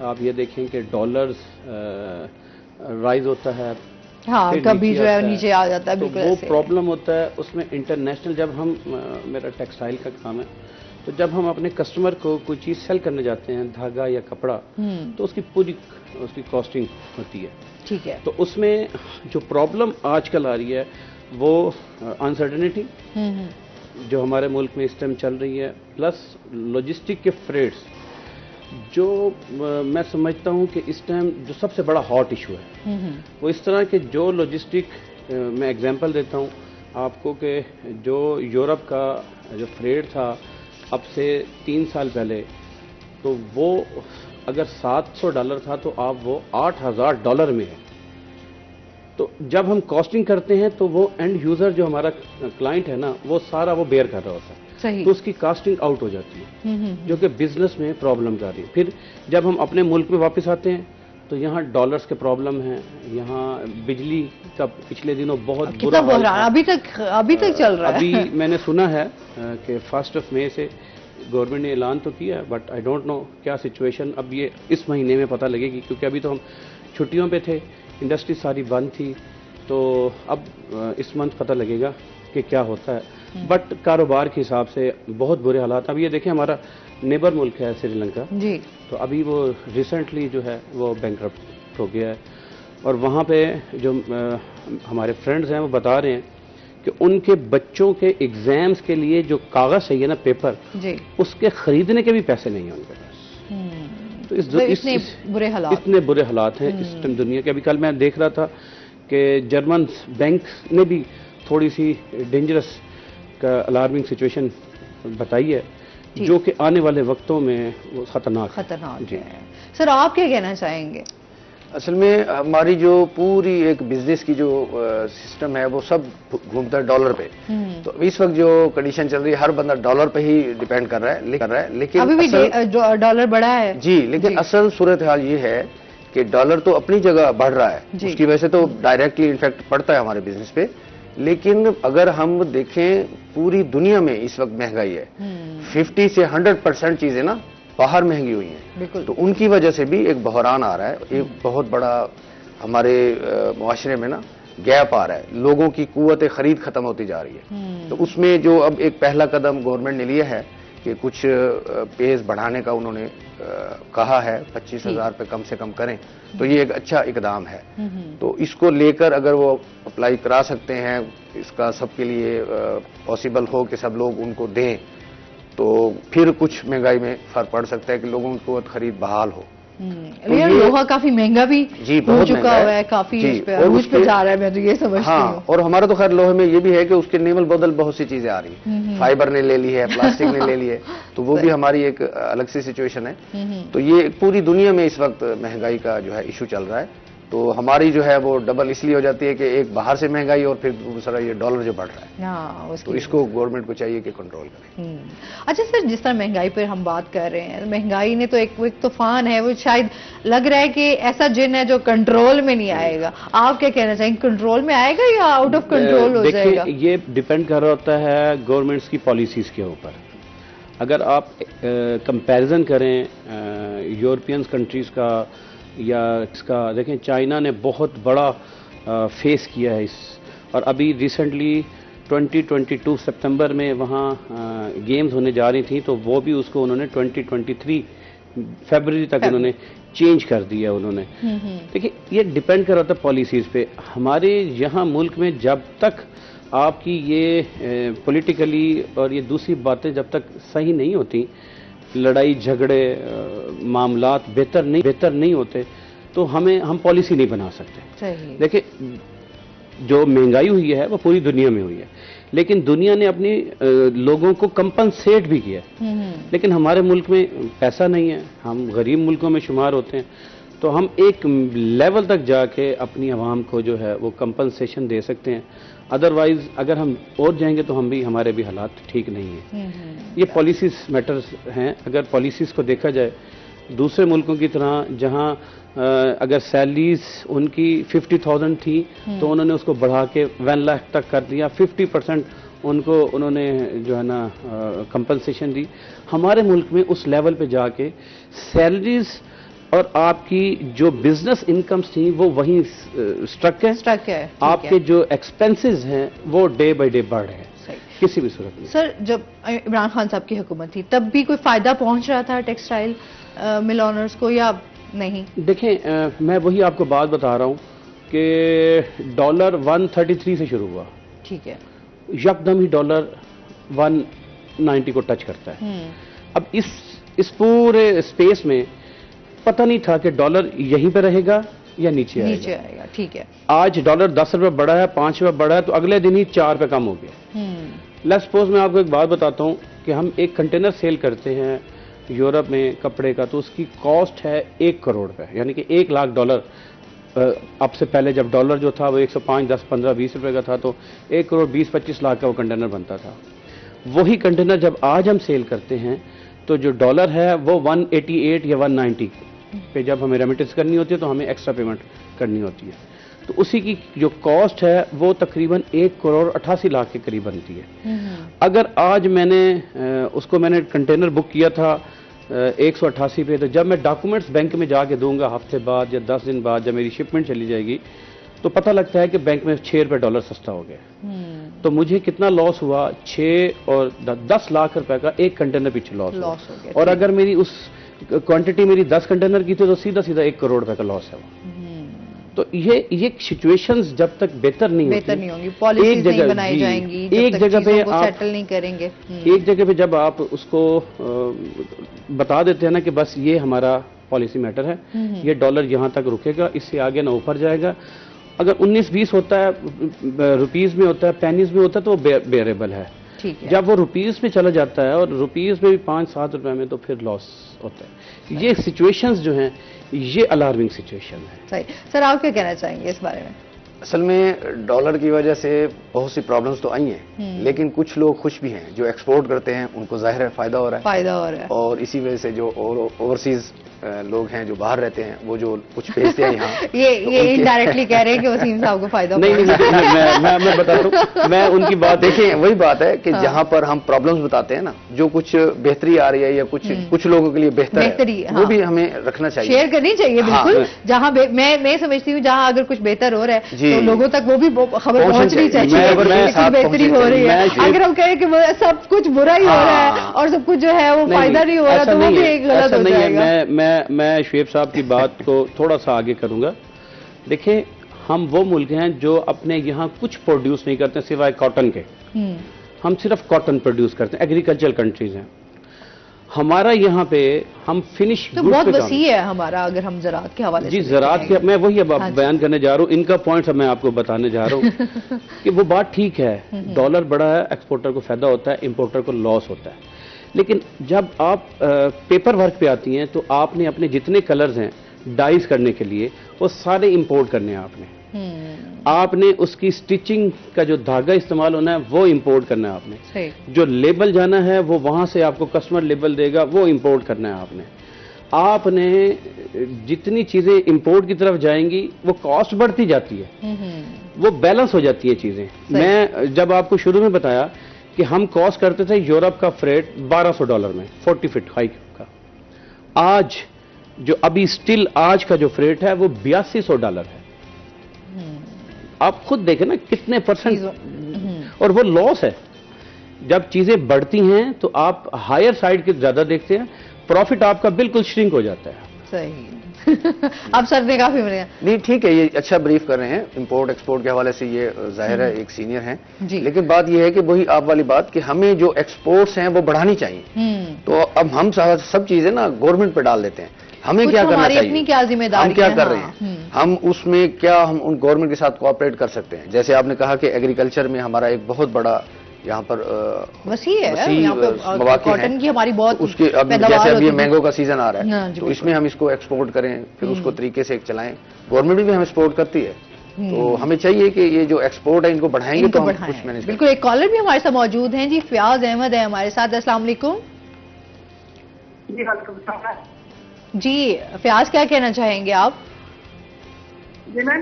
[SPEAKER 4] आप ये देखें कि डॉलर्स राइज होता है,
[SPEAKER 1] हाँ, कभी जो है नीचे आ जाता है,
[SPEAKER 4] तो वो प्रॉब्लम होता है उसमें। इंटरनेशनल, जब हम, मेरा टेक्सटाइल का काम है, तो जब हम अपने कस्टमर को कोई चीज़ सेल करने जाते हैं, धागा या कपड़ा, तो उसकी पूरी उसकी कॉस्टिंग होती है।
[SPEAKER 1] ठीक है।
[SPEAKER 4] तो उसमें जो प्रॉब्लम आजकल आ रही है वो अनसर्टेनिटी जो हमारे मुल्क में इस टाइम चल रही है, प्लस लॉजिस्टिक के फ्रेट्स, जो मैं समझता हूं कि इस टाइम जो सबसे बड़ा हॉट इशू है वो इस तरह के जो लॉजिस्टिक, मैं एग्जांपल देता हूं आपको कि जो यूरोप का जो फ्रेट था अब से 3 साल पहले, तो वो अगर $700 था तो अब वो $8,000 में है। तो जब हम कॉस्टिंग करते हैं तो वो एंड यूजर जो हमारा क्लाइंट है ना, वो सारा वो बेयर कर रहा होता है।
[SPEAKER 1] सही।
[SPEAKER 4] तो उसकी कास्टिंग आउट हो जाती है, जो कि बिजनेस में प्रॉब्लम कर रही है। फिर जब हम अपने मुल्क में वापस आते हैं तो यहाँ डॉलर्स के प्रॉब्लम है, यहाँ बिजली का पिछले दिनों बहुत बुरा हाल है,
[SPEAKER 1] अभी तक चल रहा है।
[SPEAKER 4] अभी मैंने सुना है कि 1 मई से गवर्नमेंट ने ऐलान तो किया, बट आई डोंट नो क्या सिचुएशन अब ये इस महीने में पता लगेगी, क्योंकि अभी तो हम छुट्टियों पे थे, इंडस्ट्री सारी बंद थी, तो अब इस मंथ पता लगेगा कि क्या होता है। बट कारोबार के हिसाब से बहुत बुरे हालात। अब ये देखें, हमारा नेबर मुल्क है श्रीलंका जी, तो अभी वो रिसेंटली जो है वो बैंकरप्ट हो गया है, और वहाँ पे जो हमारे फ्रेंड्स हैं वो बता रहे हैं कि उनके बच्चों के एग्जाम्स के लिए जो कागज चाहिए ना, पेपर जी, उसके खरीदने के भी पैसे नहीं है उनके पास। तो इतने बुरे हालात हैं इस टाइम दुनिया के। अभी कल मैं देख रहा था कि जर्मन बैंक ने भी थोड़ी सी डेंजरस का अलार्मिंग सिचुएशन बताई है, जो कि आने वाले वक्तों में वो खतरनाक
[SPEAKER 1] है। सर, आप क्या कहना चाहेंगे?
[SPEAKER 4] असल में हमारी जो पूरी एक बिजनेस की जो सिस्टम है वो सब घूमता है डॉलर पे। तो इस वक्त जो कंडीशन चल रही है, हर बंदा डॉलर पे ही डिपेंड कर रहा है, लेकिन
[SPEAKER 1] अभी भी डॉलर बढ़ा है
[SPEAKER 4] जी, लेकिन असल सूरत हाल ये है कि डॉलर तो अपनी जगह बढ़ रहा है, उसकी वजह से तो डायरेक्टली इन्फेक्ट पड़ता है हमारे बिजनेस पे। लेकिन अगर हम देखें पूरी दुनिया में इस वक्त महंगाई है, 50 से 100% चीजें ना बाहर महंगी हुई हैं, तो उनकी वजह से भी एक बहरान आ रहा है, एक बहुत बड़ा हमारे मुआशरे में ना गैप आ रहा है, लोगों की कुव्वत खरीद खत्म होती जा रही है। तो उसमें जो अब एक पहला कदम गवर्नमेंट ने लिया है कि कुछ पेज बढ़ाने का उन्होंने कहा है, 25,000 पे कम से कम करें, तो ये एक अच्छा इकदाम है। तो इसको लेकर अगर वो अप्लाई करा सकते हैं, इसका सबके लिए पॉसिबल हो कि सब लोग उनको दें, तो फिर कुछ महंगाई में फर्क पड़ सकता है कि लोगों को खरीद बहाल हो।
[SPEAKER 1] लेकिन लोहा काफी महंगा भी हो चुका है, काफी उस पे जा रहा है, मैं तो ये समझती हूँ।
[SPEAKER 4] और हमारा तो खैर लोहे में ये भी है कि उसके नेमल बदल बहुत सी चीजें आ रही है, फाइबर ने ले ली है, प्लास्टिक ने ले ली है, तो वो भी हमारी एक अलग सी सिचुएशन है। तो ये पूरी दुनिया में इस वक्त महंगाई का जो है इशू चल रहा है, तो हमारी जो है वो डबल इसलिए हो जाती है कि एक बाहर से महंगाई और फिर दूसरा ये डॉलर जो बढ़ रहा है, तो इसको गवर्नमेंट को चाहिए कि कंट्रोल करें।
[SPEAKER 1] अच्छा सर, जिस तरह महंगाई पर हम बात कर रहे हैं, महंगाई ने तो एक तूफान है, वो शायद लग रहा है कि ऐसा जिन है जो कंट्रोल में नहीं आएगा। आप क्या कहना चाहेंगे, कंट्रोल में आएगा या आउट ऑफ कंट्रोल हो जाएगा?
[SPEAKER 4] ये डिपेंड कर रहा होता है गवर्नमेंट्स की पॉलिसीज के ऊपर। अगर आप कंपैरिजन करें यूरोपियन कंट्रीज का या इसका देखें, चाइना ने बहुत बड़ा फेस किया है इस, और अभी रिसेंटली 2022 सितंबर में वहाँ गेम्स होने जा रही थी, तो वो भी उसको उन्होंने 2023 फरवरी तक उन्होंने चेंज कर दिया उन्होंने। देखिए, ये डिपेंड कर रहा था पॉलिसीज पे। हमारे यहाँ मुल्क में जब तक आपकी ये पॉलिटिकली और ये दूसरी बातें जब तक सही नहीं होती, लड़ाई झगड़े मामलात बेहतर नहीं होते, तो हम पॉलिसी नहीं बना सकते। देखिए, जो महंगाई हुई है वो पूरी दुनिया में हुई है, लेकिन दुनिया ने अपनी लोगों को कंपनसेट भी किया, लेकिन हमारे मुल्क में पैसा नहीं है, हम गरीब मुल्कों में शुमार होते हैं, तो हम एक लेवल तक जाके अपनी आवाम को जो है वो कंपनसेशन दे सकते हैं। अदरवाइज अगर हम और जाएंगे तो हमारे भी हालात ठीक नहीं है। ये पॉलिसीज मैटर्स हैं। अगर पॉलिसीज को देखा जाए दूसरे मुल्कों की तरह, जहां अगर सैलरीज उनकी 50,000 थी तो उन्होंने उसको बढ़ा के 1 लाख तक कर दिया, 50% उनको उन्होंने जो है ना कंपनसेशन दी। हमारे मुल्क में उस लेवल पे जाके सैलरीज और आपकी जो बिजनेस इनकम्स थी वो वहीं स्ट्रक है। आपके जो एक्सपेंसेस हैं वो डे बाय डे बढ़ रहे हैं किसी भी सूरत में।
[SPEAKER 1] सर, जब इमरान खान साहब की हुकूमत थी तब भी कोई फायदा पहुंच रहा था टेक्सटाइल मिल ओनर्स को या नहीं?
[SPEAKER 4] देखें, मैं वही आपको बात बता रहा हूँ कि डॉलर 133 से शुरू हुआ,
[SPEAKER 1] ठीक है,
[SPEAKER 4] यकदम ही डॉलर 190 को टच करता है। अब इस पूरे स्पेस में पता नहीं था कि डॉलर यहीं पे रहेगा या नीचे आएगा। ठीक है, आज डॉलर 10 रुपए बढ़ा है, 5 रुपए बढ़ा है, तो अगले दिन ही 4 रुपए कम हो गया। लेट्स सपोज मैं आपको एक बात बताता हूँ कि हम एक कंटेनर सेल करते हैं यूरोप में कपड़े का, तो उसकी कॉस्ट है 1 करोड़ रुपए, यानी कि 1 लाख डॉलर। अब से पहले जब डॉलर जो था वो 105, 10, 15, 20 रुपए का था, तो 1 करोड़ 20-25 लाख का वो कंटेनर बनता था। वही कंटेनर जब आज हम सेल करते हैं तो जो डॉलर है वो 188 या 190 पे जब हमें रेमिटेंस करनी होती है तो हमें एक्स्ट्रा पेमेंट करनी होती है, तो उसी की जो कॉस्ट है वो तकरीबन 1 करोड़ 88 लाख के करीब बनती है। अगर आज मैंने कंटेनर बुक किया था 188 पे, तो जब मैं डॉक्यूमेंट्स बैंक में जाके दूंगा हफ्ते बाद या 10 दिन बाद, जब मेरी शिपमेंट चली जाएगी, तो पता लगता है कि बैंक में 6 रुपए डॉलर सस्ता हो गया। तो मुझे कितना लॉस हुआ? 6 और 10 लाख रुपए का एक कंटेनर पीछे लॉस हो गया। और अगर मेरी उस क्वांटिटी मेरी 10 कंटेनर की थी तो सीधा 1 करोड़ रुपए का लॉस है वो। तो ये सिचुएशंस जब तक बेहतर नहीं होंगी, पॉलिसीज नहीं बनाई जाएंगी, एक जगह पे आप सेटल नहीं करेंगे, एक जगह पे जब आप उसको बता देते हैं ना कि बस ये हमारा पॉलिसी मैटर है, ये डॉलर यहाँ तक रुकेगा, इससे आगे ना ऊपर जाएगा। अगर 19-20 होता है, रुपीज में होता है, पेनीज में होता है, तो वो बेरेबल है। जब वो रुपीज में चला जाता है और रुपीज में भी 5-7 रुपए में, तो फिर लॉस होता है। ये सिचुएशंस जो हैं ये अलार्मिंग सिचुएशन है।
[SPEAKER 1] सही। सर, आप क्या कहना चाहेंगे इस बारे में?
[SPEAKER 5] असल में डॉलर की वजह से बहुत सी प्रॉब्लम्स तो आई हैं, लेकिन कुछ लोग खुश भी हैं। जो एक्सपोर्ट करते हैं उनको जाहिर है फायदा हो रहा है, और इसी वजह से जो ओवरसीज लोग हैं जो बाहर रहते हैं वो जो कुछ भेजते हैं यहाँ
[SPEAKER 1] ये इनडायरेक्टली कह रहे हैं कि वसीम साहब को फायदा
[SPEAKER 4] नहीं, मैं बताता हूँ, मैं उनकी बात,
[SPEAKER 5] देखिए वही बात है कि जहाँ पर हम प्रॉब्लम्स बताते हैं ना, जो कुछ बेहतरी आ रही है या कुछ लोगों के लिए बेहतर है, वो भी हमें रखना चाहिए,
[SPEAKER 1] शेयर करनी चाहिए। बिल्कुल, जहाँ मैं समझती हूँ जहाँ अगर कुछ बेहतर हो रहा है तो लोगों तक वो भी खबर पहुँचनी चाहिए, बेहतरी हो रही है। अगर हम कहें कि सब कुछ बुरा ही हो रहा है और सब कुछ जो है वो फायदा नहीं हो रहा, तो वो भी गलत हो जाएगा।
[SPEAKER 4] मैं शुएब साहब की बात को थोड़ा सा आगे करूंगा। देखिए, हम वो मुल्क हैं जो अपने यहाँ कुछ प्रोड्यूस नहीं करते सिवाय कॉटन के। हम सिर्फ कॉटन प्रोड्यूस करते हैं, एग्रीकल्चर कंट्रीज हैं हमारा। यहाँ पे हम फिनिश
[SPEAKER 1] तो बहुत वसी है हमारा, अगर हम ज़राअत के हवाले
[SPEAKER 4] जी ज़राअत के, मैं वही अब बयान करने जा रहा हूँ। इनका पॉइंट अब मैं आपको बताने जा रहा हूँ कि वो बात ठीक है, डॉलर बड़ा है, एक्सपोर्टर को फायदा होता है, इंपोर्टर को लॉस होता है। लेकिन जब आप पेपर वर्क पे आती हैं तो आपने अपने जितने कलर्स हैं डाइज करने के लिए वो सारे इंपोर्ट करने हैं। आपने उसकी स्टिचिंग का जो धागा इस्तेमाल होना है वो इंपोर्ट करना है आपने। जो लेबल जाना है वो वहां से आपको कस्टमर लेबल देगा, वो इंपोर्ट करना है आपने जितनी चीजें इंपोर्ट की तरफ जाएंगी वो कॉस्ट बढ़ती जाती है, वो बैलेंस हो जाती है चीजें। मैं जब आपको शुरू में बताया कि हम कॉस्ट करते थे यूरोप का फ्रेट $1200 में 40 फीट हाइक का, आज जो अभी स्टिल आज का जो फ्रेट है वो $8200 है। आप खुद देखें ना कितने % और वो लॉस है। जब चीजें बढ़ती हैं तो आप हायर साइड के ज्यादा देखते हैं, प्रॉफिट आपका बिल्कुल श्रिंक हो जाता है।
[SPEAKER 1] सही अब सर ने काफी बढ़िया
[SPEAKER 5] नहीं, ठीक है, ये अच्छा ब्रीफ कर रहे हैं। इंपोर्ट एक्सपोर्ट के हवाले से ये जाहिर है एक सीनियर हैं, लेकिन बात ये है कि वही आप वाली बात कि हमें जो एक्सपोर्ट्स हैं वो बढ़ानी चाहिए। तो अब हम सब चीजें ना गवर्नमेंट पे डाल देते हैं। हमें क्या करना चाहिए,
[SPEAKER 1] अपनी क्या जिम्मेदारी,
[SPEAKER 5] हम क्या कर रहे हैं, हम उसमें क्या हम उन गवर्नमेंट के साथ कोऑपरेट कर सकते हैं। जैसे आपने कहा कि एग्रीकल्चर में हमारा एक बहुत बड़ा यहाँ पर
[SPEAKER 1] वसी कॉटन की हमारी बहुत
[SPEAKER 5] उसके अब जैसे अब ये मैंगो का सीजन आ रहा है, तो इसमें हम इसको एक्सपोर्ट करें, फिर उसको तरीके से चलाएं। गवर्नमेंट भी हमें एक्सपोर्ट करती है, तो हमें चाहिए कि ये जो एक्सपोर्ट है इनको बढ़ाएंगे तो हम कुछ मैनेज।
[SPEAKER 1] बिल्कुल, एक कॉलर भी हमारे साथ मौजूद हैं जी, फयाज अहमद है हमारे साथ। अस्सलाम वालेकुम जी, फयाज क्या कहना चाहेंगे आप?
[SPEAKER 6] जी मैम,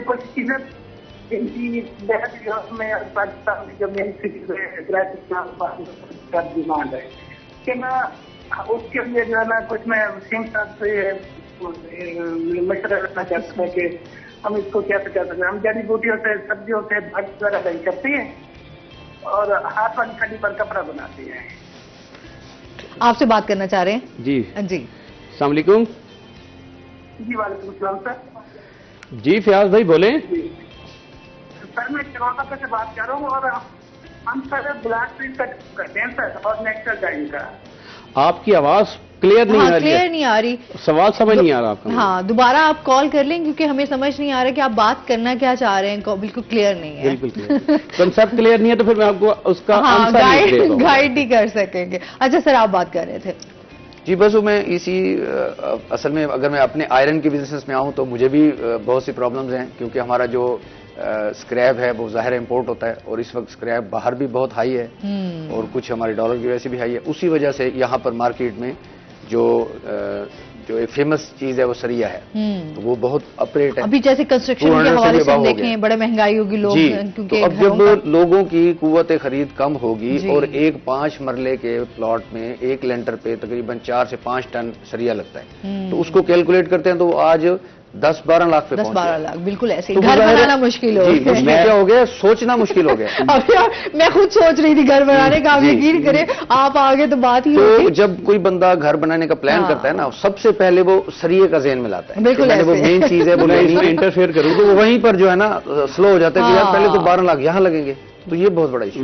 [SPEAKER 6] कुछ चीजें में पाकिस्तान की जो मेन डिमांड है कि मैं उसके लिए जो है ना कुछ मैं सिंह साहब से मशवरा रखना चाहता हूँ कि हम इसको कैसे कर सकते हैं। हम जड़ी बूटियों से, सब्जियों से भट वगैरह नहीं करते हैं और हाथ वाली खड़ी पर कपड़ा बनाते हैं।
[SPEAKER 1] आपसे बात करना चाह रहे हैं
[SPEAKER 4] जी।
[SPEAKER 1] जी,
[SPEAKER 4] अस्सलाम वालेकुम।
[SPEAKER 6] जी वालेकुम सलाम सर।
[SPEAKER 4] जी फयाज भाई बोले।
[SPEAKER 6] सर मैं चरौदा से बात कर रहा हूँ और हम सर ब्लैक प्रिंट का करते हैं सर और नेक्स्ट टाइम का।
[SPEAKER 4] आपकी आवाज क्लियर नहीं आ रही,
[SPEAKER 1] क्लियर नहीं आ रही,
[SPEAKER 4] सवाल समझ नहीं आ रहा आपका।
[SPEAKER 1] हाँ, दोबारा आप कॉल कर लें क्योंकि हमें समझ नहीं आ रहा कि आप बात करना क्या चाह रहे हैं, बिल्कुल क्लियर नहीं है।
[SPEAKER 4] बिल्कुल क्लियर, कंसेप्ट क्लियर नहीं है तो फिर मैं आपको उसका
[SPEAKER 1] गाइड ही कर सकेंगे। अच्छा सर, आप बात कर रहे थे।
[SPEAKER 5] जी बस मैं इसी असल में अगर मैं अपने आयरन के बिजनेस में आऊं तो मुझे भी बहुत सी प्रॉब्लम्स हैं, क्योंकि हमारा जो स्क्रैप है वो ज़ाहिर इंपोर्ट होता है और इस वक्त स्क्रैप बाहर भी बहुत हाई है और कुछ हमारे डॉलर की वजह से भी हाई है। उसी वजह से यहाँ पर मार्केट में जो एक फेमस चीज है वो सरिया है, तो वो बहुत अपरेट है।
[SPEAKER 1] अभी जैसे कंस्ट्रक्शन के हवाले से हम देखें, बड़े महंगाई होगी लोग, क्योंकि
[SPEAKER 5] तो अब जब लोगों की कुव्वत खरीद कम होगी और एक 5 मरले के प्लॉट में एक लेंटर पे तकरीबन 4 से 5 टन सरिया लगता है, तो उसको कैलकुलेट करते हैं तो वो आज 10-12 लाख पे
[SPEAKER 1] 10-12 लाख, बिल्कुल ऐसे ही। घर बनाना मुश्किल हो गया,
[SPEAKER 5] क्या हो गया, सोचना मुश्किल हो गया।
[SPEAKER 1] अब यार मैं खुद सोच रही थी घर बनाने का, आप यकीन करें आप आगे तो बात ही
[SPEAKER 5] तो जब कोई बंदा घर बनाने का प्लान करता है ना, सबसे पहले वो सरिये का ज़हन में लाता है।
[SPEAKER 1] बिल्कुल,
[SPEAKER 5] वो मेन चीज है, वो इसमें इंटरफेयर करूँ तो वो वहीं पर जो है ना स्लो हो जाता है कि यार पहले तो 12 लाख यहाँ लगेंगे, तो ये बहुत बड़ा इशू।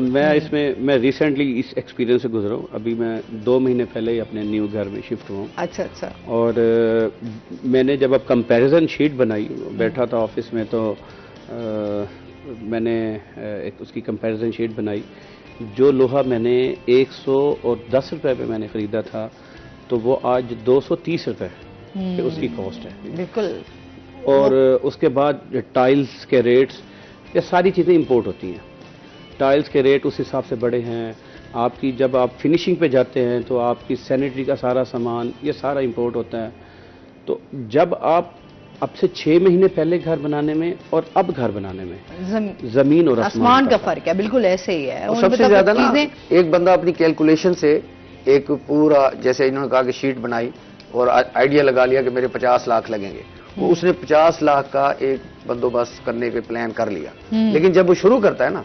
[SPEAKER 4] मैं रिसेंटली इस एक्सपीरियंस से गुजरा हूँ। अभी मैं 2 महीने पहले ही अपने न्यू घर में शिफ्ट हुआ हूँ।
[SPEAKER 1] अच्छा।
[SPEAKER 4] और मैंने जब अब कंपैरिजन शीट बनाई, बैठा था ऑफिस में, तो मैंने एक उसकी कंपैरिजन शीट बनाई। जो लोहा मैंने 110 रुपए पे मैंने खरीदा था, तो वो आज 230 रुपए पे उसकी कॉस्ट है।
[SPEAKER 1] बिल्कुल।
[SPEAKER 4] और उसके बाद टाइल्स के रेट्स, ये सारी चीज़ें इंपोर्ट होती हैं। टाइल्स के रेट उस हिसाब से बड़े हैं। आपकी जब आप फिनिशिंग पे जाते हैं तो आपकी सैनिटरी का सारा सामान ये सारा इंपोर्ट होता है। तो जब आप अब से 6 महीने पहले घर बनाने में और अब घर बनाने में जमीन और
[SPEAKER 1] आसमान का फर्क है। बिल्कुल ऐसे ही है।
[SPEAKER 5] और सबसे ज्यादा ना एक बंदा अपनी कैलकुलेशन से एक पूरा, जैसे इन्होंने कहा कि शीट बनाई और आइडिया लगा लिया कि मेरे 50 लाख लगेंगे, वो उसने 50 लाख का एक बंदोबस्त करने के प्लान कर लिया। लेकिन जब वो शुरू करता है ना,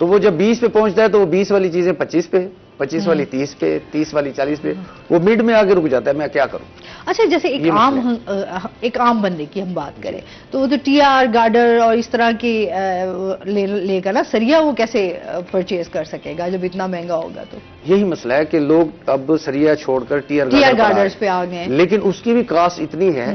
[SPEAKER 5] तो वो जब 20 पे पहुंचता है तो वो 20 वाली चीजें 25 पे, 25 वाली 30 पे, 30 वाली 40 पे, वो मिड में आके रुक जाता है। मैं क्या करूं?
[SPEAKER 1] अच्छा, जैसे एक आम बंदे की हम बात करें तो वो तो TR गार्डर और इस तरह की लेगा ना सरिया, वो कैसे परचेज कर सकेगा जब इतना महंगा होगा? तो
[SPEAKER 5] यही मसला है कि लोग अब सरिया छोड़कर टीआर
[SPEAKER 1] गार्डर्स पे आ गए,
[SPEAKER 5] लेकिन उसकी भी कास्ट इतनी है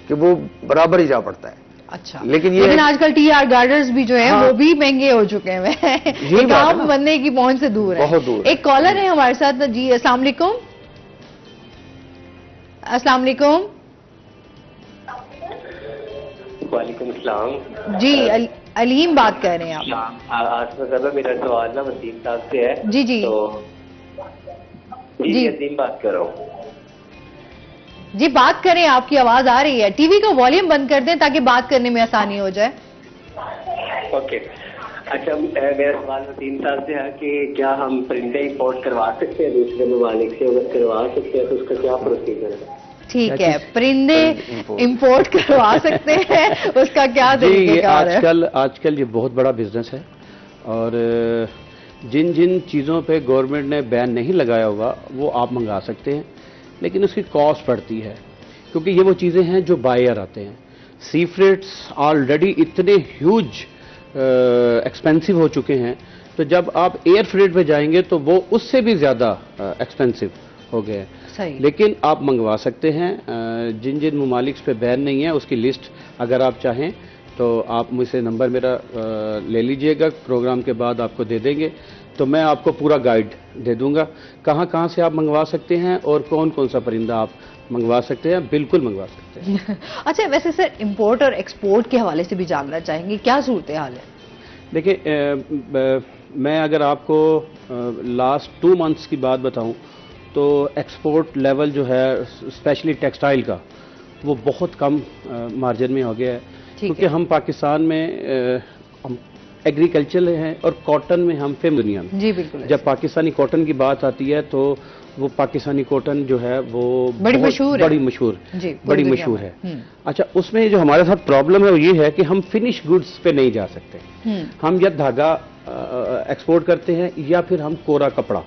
[SPEAKER 5] कि वो बराबर ही जा पड़ता है।
[SPEAKER 1] अच्छा,
[SPEAKER 5] लेकिन
[SPEAKER 1] आजकल TR गार्डर्स भी जो है वो भी महंगे हो चुके हैं। आम बनने की पहुंच से दूर है।
[SPEAKER 5] बहुत दूर।
[SPEAKER 1] एक कॉलर है हमारे साथ जी। अस्सलाम वालेकुम। अस्सलाम वालेकुम।
[SPEAKER 7] वालेकुम सलाम
[SPEAKER 1] जी, अलीम बात कर रहे हैं आप?
[SPEAKER 7] आज मेरा सवाल ना वसीम साहब से है।
[SPEAKER 1] जी जी
[SPEAKER 7] तो जी अलीम बात कर रहा हूँ
[SPEAKER 1] जी। बात करें, आपकी आवाज आ रही है। टीवी का वॉल्यूम बंद कर दें ताकि बात करने में आसानी हो जाए।
[SPEAKER 7] ओके। अच्छा, मेरा सवाल वसीम साहब से है कि क्या हम परिंदे इंपोर्ट करवा सकते हैं दूसरे ममालिक से? अगर करवा सकते हैं तो उसका क्या प्रोसीजर है?
[SPEAKER 1] ठीक है, परिंदे इंपोर्ट करवा सकते हैं, उसका क्या तरीकेकार है?
[SPEAKER 4] आजकल ये बहुत बड़ा बिजनेस है और जिन जिन चीज़ों पे गवर्नमेंट ने बैन नहीं लगाया हुआ वो आप मंगा सकते हैं, लेकिन उसकी कॉस्ट पड़ती है क्योंकि ये वो चीज़ें हैं जो बायर आते हैं। सी फ्रेट्स ऑलरेडी इतने ह्यूज एक्सपेंसिव हो चुके हैं, तो जब आप एयर फ्रेट पे जाएंगे तो वो उससे भी ज़्यादा एक्सपेंसिव हो गए हैं। लेकिन आप मंगवा सकते हैं, जिन जिन ममालिक पे बैन नहीं है उसकी लिस्ट अगर आप चाहें तो आप मुझसे नंबर मेरा ले लीजिएगा, प्रोग्राम के बाद आपको दे देंगे, तो मैं आपको पूरा गाइड दे दूंगा कहाँ कहाँ से आप मंगवा सकते हैं और कौन कौन सा परिंदा आप मंगवा सकते हैं, बिल्कुल मंगवा सकते हैं।
[SPEAKER 1] अच्छा, वैसे सर इंपोर्ट और एक्सपोर्ट के हवाले से भी जानना चाहेंगे, क्या सूरत हाल है?
[SPEAKER 4] देखिए, मैं अगर आपको लास्ट 2 मंथ्स की बात बताऊं तो एक्सपोर्ट लेवल जो है स्पेशली टेक्सटाइल का वो बहुत कम मार्जिन में हो गया है, क्योंकि हम पाकिस्तान में हम एग्रीकल्चर हैं और कॉटन में हम फेम दुनिया में।
[SPEAKER 1] जी बिल्कुल।
[SPEAKER 4] जब पाकिस्तानी कॉटन की बात आती है तो वो पाकिस्तानी कॉटन जो है वो
[SPEAKER 1] बड़ी मशहूर
[SPEAKER 4] है। अच्छा, उसमें जो हमारे साथ प्रॉब्लम है वो ये है कि हम फिनिश गुड्स पे नहीं जा सकते। हम या धागा एक्सपोर्ट करते हैं या फिर हम कोरा कपड़ा।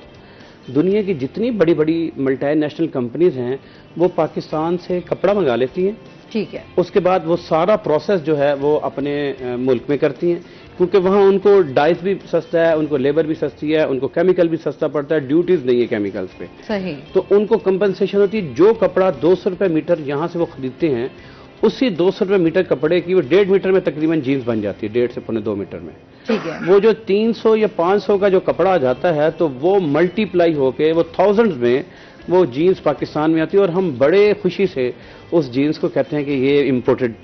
[SPEAKER 4] दुनिया की जितनी बड़ी बड़ी मल्टीनेशनल कंपनीज हैं वो पाकिस्तान से कपड़ा मंगा लेती हैं,
[SPEAKER 1] ठीक है,
[SPEAKER 4] उसके बाद वो सारा प्रोसेस जो है वो अपने मुल्क में करती हैं, क्योंकि वहाँ उनको डाइस भी सस्ता है, उनको लेबर भी सस्ती है, उनको केमिकल भी सस्ता पड़ता है, ड्यूटीज नहीं है केमिकल्स पे।
[SPEAKER 1] सही।
[SPEAKER 4] तो उनको कंपनसेशन होती है। जो कपड़ा 200 रुपये मीटर यहाँ से वो खरीदते हैं, उसी 200 रुपये मीटर कपड़े की वो 1.5 मीटर में तकरीबन जीन्स बन जाती है, 1.5 से 2.25 मीटर में।
[SPEAKER 1] ठीक है।
[SPEAKER 4] वो जो 300 या 500 का जो कपड़ा आ जाता है तो वो मल्टीप्लाई होके वो थाउजेंड्स में वो जीन्स पाकिस्तान में आती है और हम बड़े खुशी से उस जीन्स को कहते हैं कि ये इम्पोर्टेड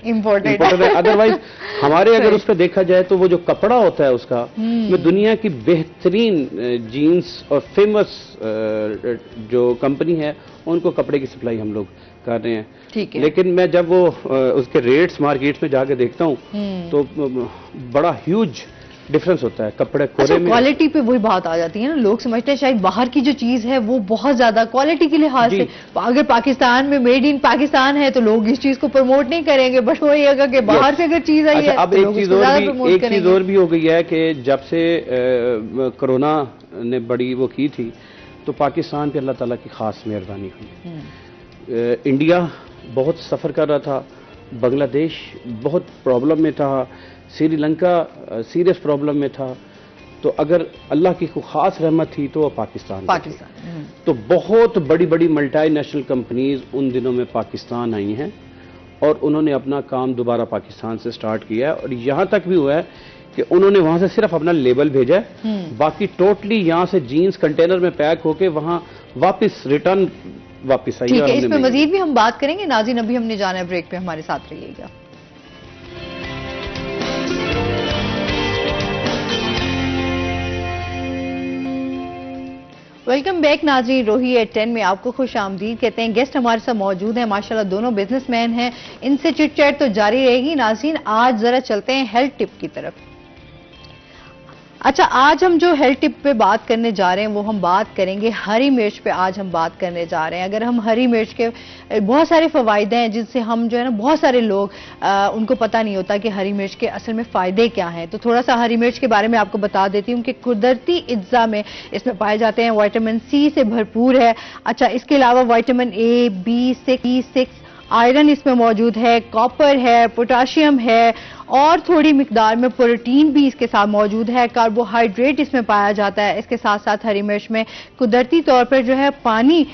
[SPEAKER 4] है। अदरवाइज हमारे अगर उस पर देखा जाए तो वो जो कपड़ा होता है उसका में दुनिया की बेहतरीन जीन्स और फेमस जो कंपनी है उनको कपड़े की सप्लाई हम लोग कर रहे हैं।
[SPEAKER 1] ठीक है।
[SPEAKER 4] लेकिन मैं जब वो उसके रेट्स मार्केट में जाके देखता हूँ तो बड़ा ह्यूज डिफरेंस होता है कपड़े कोरे में।
[SPEAKER 1] क्वालिटी पे वही बात आ जाती है ना, लोग समझते हैं शायद बाहर की जो चीज है वो बहुत ज्यादा क्वालिटी के लिहाज से, अगर पाकिस्तान में मेड इन पाकिस्तान है तो लोग इस चीज को प्रमोट नहीं करेंगे, बट वही अगर कि बाहर से अगर चीज आई है
[SPEAKER 4] अब
[SPEAKER 1] तो
[SPEAKER 4] एक चीज और भी हो गई है कि जब से कोरोना ने बड़ी वो की थी तो पाकिस्तान पे अल्लाह ताला की खास मेहरबानी हुई। इंडिया बहुत सफर कर रहा था, बांग्लादेश बहुत प्रॉब्लम में था, श्रीलंका सीरियस प्रॉब्लम में था, तो अगर अल्लाह की कोई खास रहमत थी तो वो पाकिस्तान। तो बहुत बड़ी बड़ी मल्टीनेशनल कंपनीज उन दिनों में पाकिस्तान आई हैं और उन्होंने अपना काम दोबारा पाकिस्तान से स्टार्ट किया है और यहाँ तक भी हुआ है कि उन्होंने वहां से सिर्फ अपना लेबल भेजा है, बाकी टोटली यहाँ से जीन्स कंटेनर में पैक होके वहां वापस रिटर्न वापस आई।
[SPEAKER 1] ठीक है, इसमें मजीद भी हम बात करेंगे। नाज़रीन, अभी हमने जाना है ब्रेक पे, हमारे साथ रहिएगा। वेलकम बैक नाज़रीन, रोही एट 10 में आपको खुश आमदीद कहते हैं। गेस्ट हमारे साथ मौजूद हैं, माशाल्लाह दोनों बिजनेसमैन हैं, इनसे चिट चैट तो जारी रहेगी। नाज़रीन, आज जरा चलते हैं हेल्थ टिप की तरफ। अच्छा, आज हम जो हेल्थ टिप पे बात करने जा रहे हैं वो हम बात करेंगे हरी मिर्च पे। आज हम बात करने जा रहे हैं, अगर हम हरी मिर्च के बहुत सारे फ़वाइदे हैं जिनसे हम जो है ना, बहुत सारे लोग उनको पता नहीं होता कि हरी मिर्च के असल में फ़ायदे क्या हैं। तो थोड़ा सा हरी मिर्च के बारे में आपको बता देती हूँ कि कुदरती अज्जा में इसमें पाए जाते हैं, विटामिन सी से भरपूर है। अच्छा, इसके अलावा विटामिन ए, B6, आयरन इसमें मौजूद है, कॉपर है, पोटाशियम है और थोड़ी मिकदार में प्रोटीन भी इसके साथ मौजूद है। कार्बोहाइड्रेट इसमें पाया जाता है। इसके साथ साथ हरी मिर्च में कुदरती तौर पर जो है पानी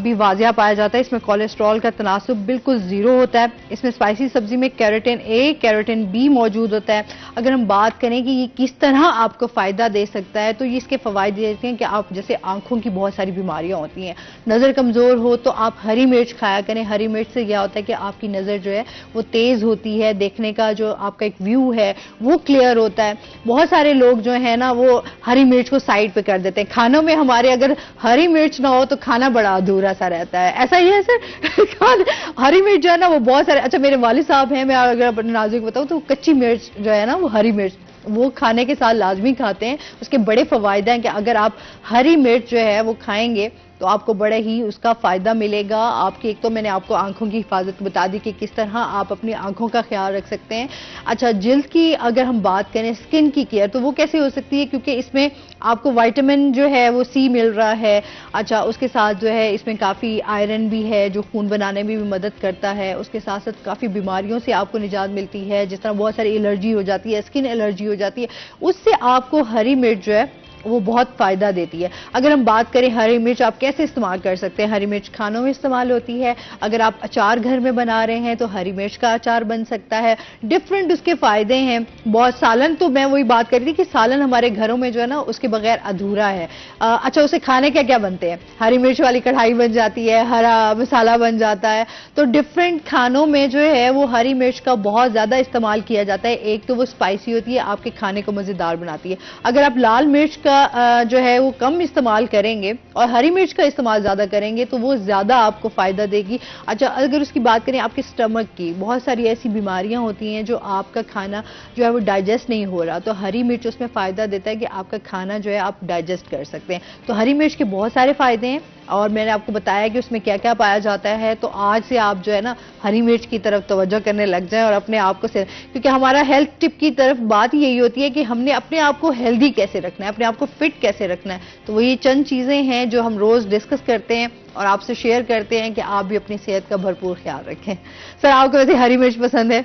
[SPEAKER 1] भी वाजिया पाया जाता है। इसमें कोलेस्ट्रॉल का तनासुब बिल्कुल जीरो होता है। इसमें स्पाइसी सब्जी में कैरोटीन ए, कैरोटीन बी मौजूद होता है। अगर हम बात करें कि ये किस तरह आपको फायदा दे सकता है तो ये इसके फवायद देते हैं कि आप जैसे आंखों की बहुत सारी बीमारियां होती हैं, नजर कमजोर हो तो आप हरी मिर्च खाया करें। हरी मिर्च से क्या होता है कि आपकी नजर जो है वो तेज होती है, देखने का जो आपका एक व्यू है वो क्लियर होता है। बहुत सारे लोग जो है ना वो हरी मिर्च को साइड पे कर देते हैं। खानों में हमारे अगर हरी मिर्च ना हो तो खाना बड़ा अधूरा सा रहता है, ऐसा ही है सर। हरी मिर्च जो है ना वो बहुत सारे, अच्छा मेरे वालिद साहब हैं, मैं अगर अपने नाज़रीन को बताऊं तो कच्ची मिर्च जो है ना वो हरी मिर्च वो खाने के साथ लाजमी खाते हैं। उसके बड़े फवायद हैं कि अगर आप हरी मिर्च जो है वो खाएंगे तो आपको बड़ा ही उसका फायदा मिलेगा। आपकी एक तो मैंने आपको आंखों की हिफाजत बता दी कि किस तरह आप अपनी आंखों का ख्याल रख सकते हैं। अच्छा, जिल्द की अगर हम बात करें, स्किन की केयर, तो वो कैसे हो सकती है, क्योंकि इसमें आपको विटामिन जो है वो सी मिल रहा है। अच्छा, उसके साथ जो है इसमें काफ़ी आयरन भी है जो खून बनाने में भी मदद करता है। उसके साथ साथ काफ़ी बीमारियों से आपको निजात मिलती है, जिस तरह बहुत सारी एलर्जी हो जाती है, स्किन एलर्जी हो जाती है, उससे आपको हरी मिर्च जो है वो बहुत फायदा देती है। अगर हम बात करें हरी मिर्च आप कैसे इस्तेमाल कर सकते हैं, हरी मिर्च खानों में इस्तेमाल होती है। अगर आप अचार घर में बना रहे हैं तो हरी मिर्च का अचार बन सकता है। डिफरेंट उसके फायदे हैं बहुत। सालन, तो मैं वही बात कर रही थी कि सालन हमारे घरों में जो है ना उसके बगैर अधूरा है। अच्छा, उसे खाने क्या क्या बनते हैं, हरी मिर्च वाली कढ़ाई बन जाती है, हरा मसाला बन जाता है। तो डिफरेंट खानों में जो है वो हरी मिर्च का बहुत ज्यादा इस्तेमाल किया जाता है। एक तो वो स्पाइसी होती है, आपके खाने को मजेदार बनाती है। अगर आप लाल मिर्च का जो है वो कम इस्तेमाल करेंगे और हरी मिर्च का इस्तेमाल ज्यादा करेंगे तो वो ज्यादा आपको फायदा देगी। अच्छा, अगर उसकी बात करें आपके स्टमक की, बहुत सारी ऐसी बीमारियां होती हैं जो आपका खाना जो है वो डाइजेस्ट नहीं हो रहा, तो हरी मिर्च उसमें फायदा देता है कि आपका खाना जो है आप डाइजेस्ट कर सकते हैं। तो हरी मिर्च के बहुत सारे फायदे हैं और मैंने आपको बताया कि उसमें क्या क्या पाया जाता है। तो आज से आप जो है ना हरी मिर्च की तरफ तवज्जो करने लग जाएं और अपने आप को से, क्योंकि हमारा हेल्थ टिप की तरफ बात यही होती है कि हमने अपने आप को हेल्दी कैसे रखना है, अपने आप को फिट कैसे रखना है। तो वो ये चंद चीजें हैं जो हम रोज डिस्कस करते हैं और आपसे शेयर करते हैं कि आप भी अपनी सेहत का भरपूर ख्याल रखें। सर, आपको वैसे हरी मिर्च पसंद है?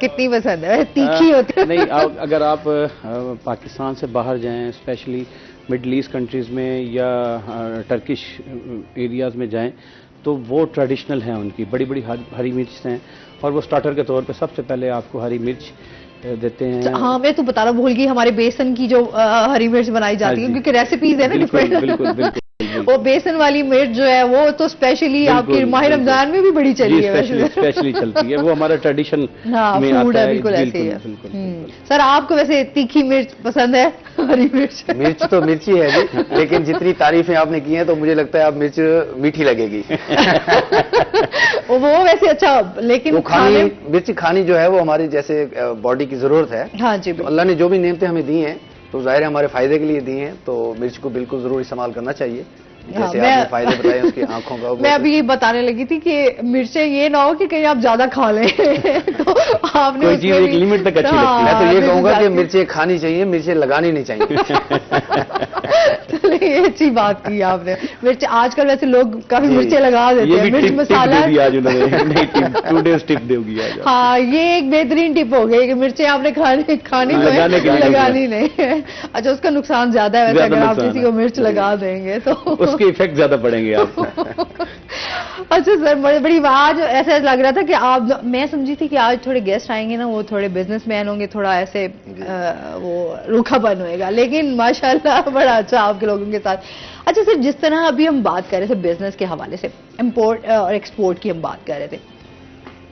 [SPEAKER 1] कितनी पसंद है? तीखी होती है?
[SPEAKER 4] नहीं, अगर आप पाकिस्तान से बाहर जाएं, स्पेशली मिडल ईस्ट कंट्रीज़ में या टर्किश एरियाज़ में जाएं, तो वो ट्रेडिशनल हैं, उनकी बड़ी बड़ी हरी मिर्च हैं और वो स्टार्टर के तौर पे सबसे पहले आपको हरी मिर्च देते हैं।
[SPEAKER 1] हाँ, मैं तो बताना भूल गई, हमारे बेसन की जो हरी मिर्च बनाई जाती है, क्योंकि रेसिपीज है ना डिफरेंट।
[SPEAKER 4] बिल्कुल बिल्कुल
[SPEAKER 1] वो बेसन वाली मिर्च जो है वो तो स्पेशली आपकी माह रमजान में भी बड़ी चली है,
[SPEAKER 4] स्पेशली चलती है, वो हमारा ट्रेडिशन में
[SPEAKER 1] फूड
[SPEAKER 4] आता
[SPEAKER 1] है।
[SPEAKER 4] है।
[SPEAKER 1] बिल्कुल ऐसे ही है। सर, आपको वैसे तीखी मिर्च पसंद है? हरी मिर्च?
[SPEAKER 5] मिर्च तो मिर्ची है जी, लेकिन जितनी तारीफें आपने की हैं तो मुझे लगता है आप मिर्च मीठी लगेगी।
[SPEAKER 1] वो वैसे अच्छा, लेकिन
[SPEAKER 5] वो मिर्च खानी जो है वो हमारी जैसे बॉडी की जरूरत है।
[SPEAKER 1] हाँ जी,
[SPEAKER 5] तो अल्लाह ने जो भी नेमतें हमें दी हैं तो जाहिर है हमारे फायदे के लिए दी हैं, तो मिर्च को बिल्कुल जरूर इस्तेमाल करना चाहिए। जैसे आपने फायदे बताए उसकी आंखों का।
[SPEAKER 1] मैं अभी ये बताने लगी थी कि मिर्चें ये ना हो कि कहीं आप ज्यादा खा लें तो आपने
[SPEAKER 4] कोई चीज एक लिमिट तक अच्छी लगती है।
[SPEAKER 5] मैं तो ये कहूंगा कि मिर्चें खानी चाहिए, मिर्चें लगानी नहीं चाहिए।
[SPEAKER 1] ये अच्छी बात की आपने। मिर्च आजकल वैसे लोग काफी मिर्चें लगा देते हैं, मिर्च मसाला।
[SPEAKER 4] टू डेज टिप देगी आज।
[SPEAKER 1] हाँ, ये एक बेहतरीन टिप हो गई कि मिर्चें आपने खानी लगानी नहीं है। अच्छा, उसका नुकसान ज्यादा है वैसे, अगर आप किसी को मिर्च लगा देंगे तो
[SPEAKER 4] उसके इफेक्ट ज्यादा पड़ेंगे आपको।
[SPEAKER 1] अच्छा सर, बड़ी आज ऐसा लग रहा था कि आप, मैं समझी थी कि आज थोड़े गेस्ट आएंगे ना, वो थोड़े बिजनेसमैन होंगे, थोड़ा ऐसे वो रूखापन होएगा, लेकिन माशाल्लाह बड़ा अच्छा आपके लोगों के साथ। अच्छा सर, जिस तरह अभी हम बात कर रहे थे बिजनेस के हवाले से, इंपोर्ट और एक्सपोर्ट की हम बात कर रहे थे,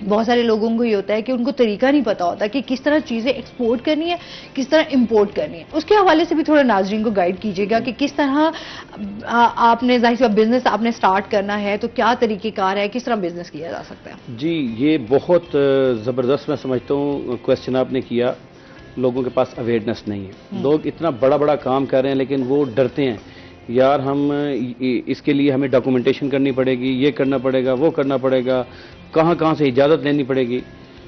[SPEAKER 1] बहुत सारे लोगों को ये होता है कि उनको तरीका नहीं पता होता कि किस तरह चीजें एक्सपोर्ट करनी है, किस तरह इंपोर्ट करनी है। उसके हवाले से भी थोड़ा नाजरीन को गाइड कीजिएगा कि किस तरह आपने, जाहिर सा बिजनेस आपने स्टार्ट करना है तो क्या तरीकेकार है, किस तरह बिजनेस किया जा सकता है।
[SPEAKER 4] जी, ये बहुत जबरदस्त मैं समझता हूँ क्वेश्चन आपने किया। लोगों के पास अवेयरनेस नहीं है, लोग इतना बड़ा बड़ा काम कर रहे हैं लेकिन वो डरते हैं, यार हम इसके लिए हमें डॉक्यूमेंटेशन करनी पड़ेगी, ये करना पड़ेगा, वो करना पड़ेगा, कहाँ से इजाज़त लेनी पड़ेगी।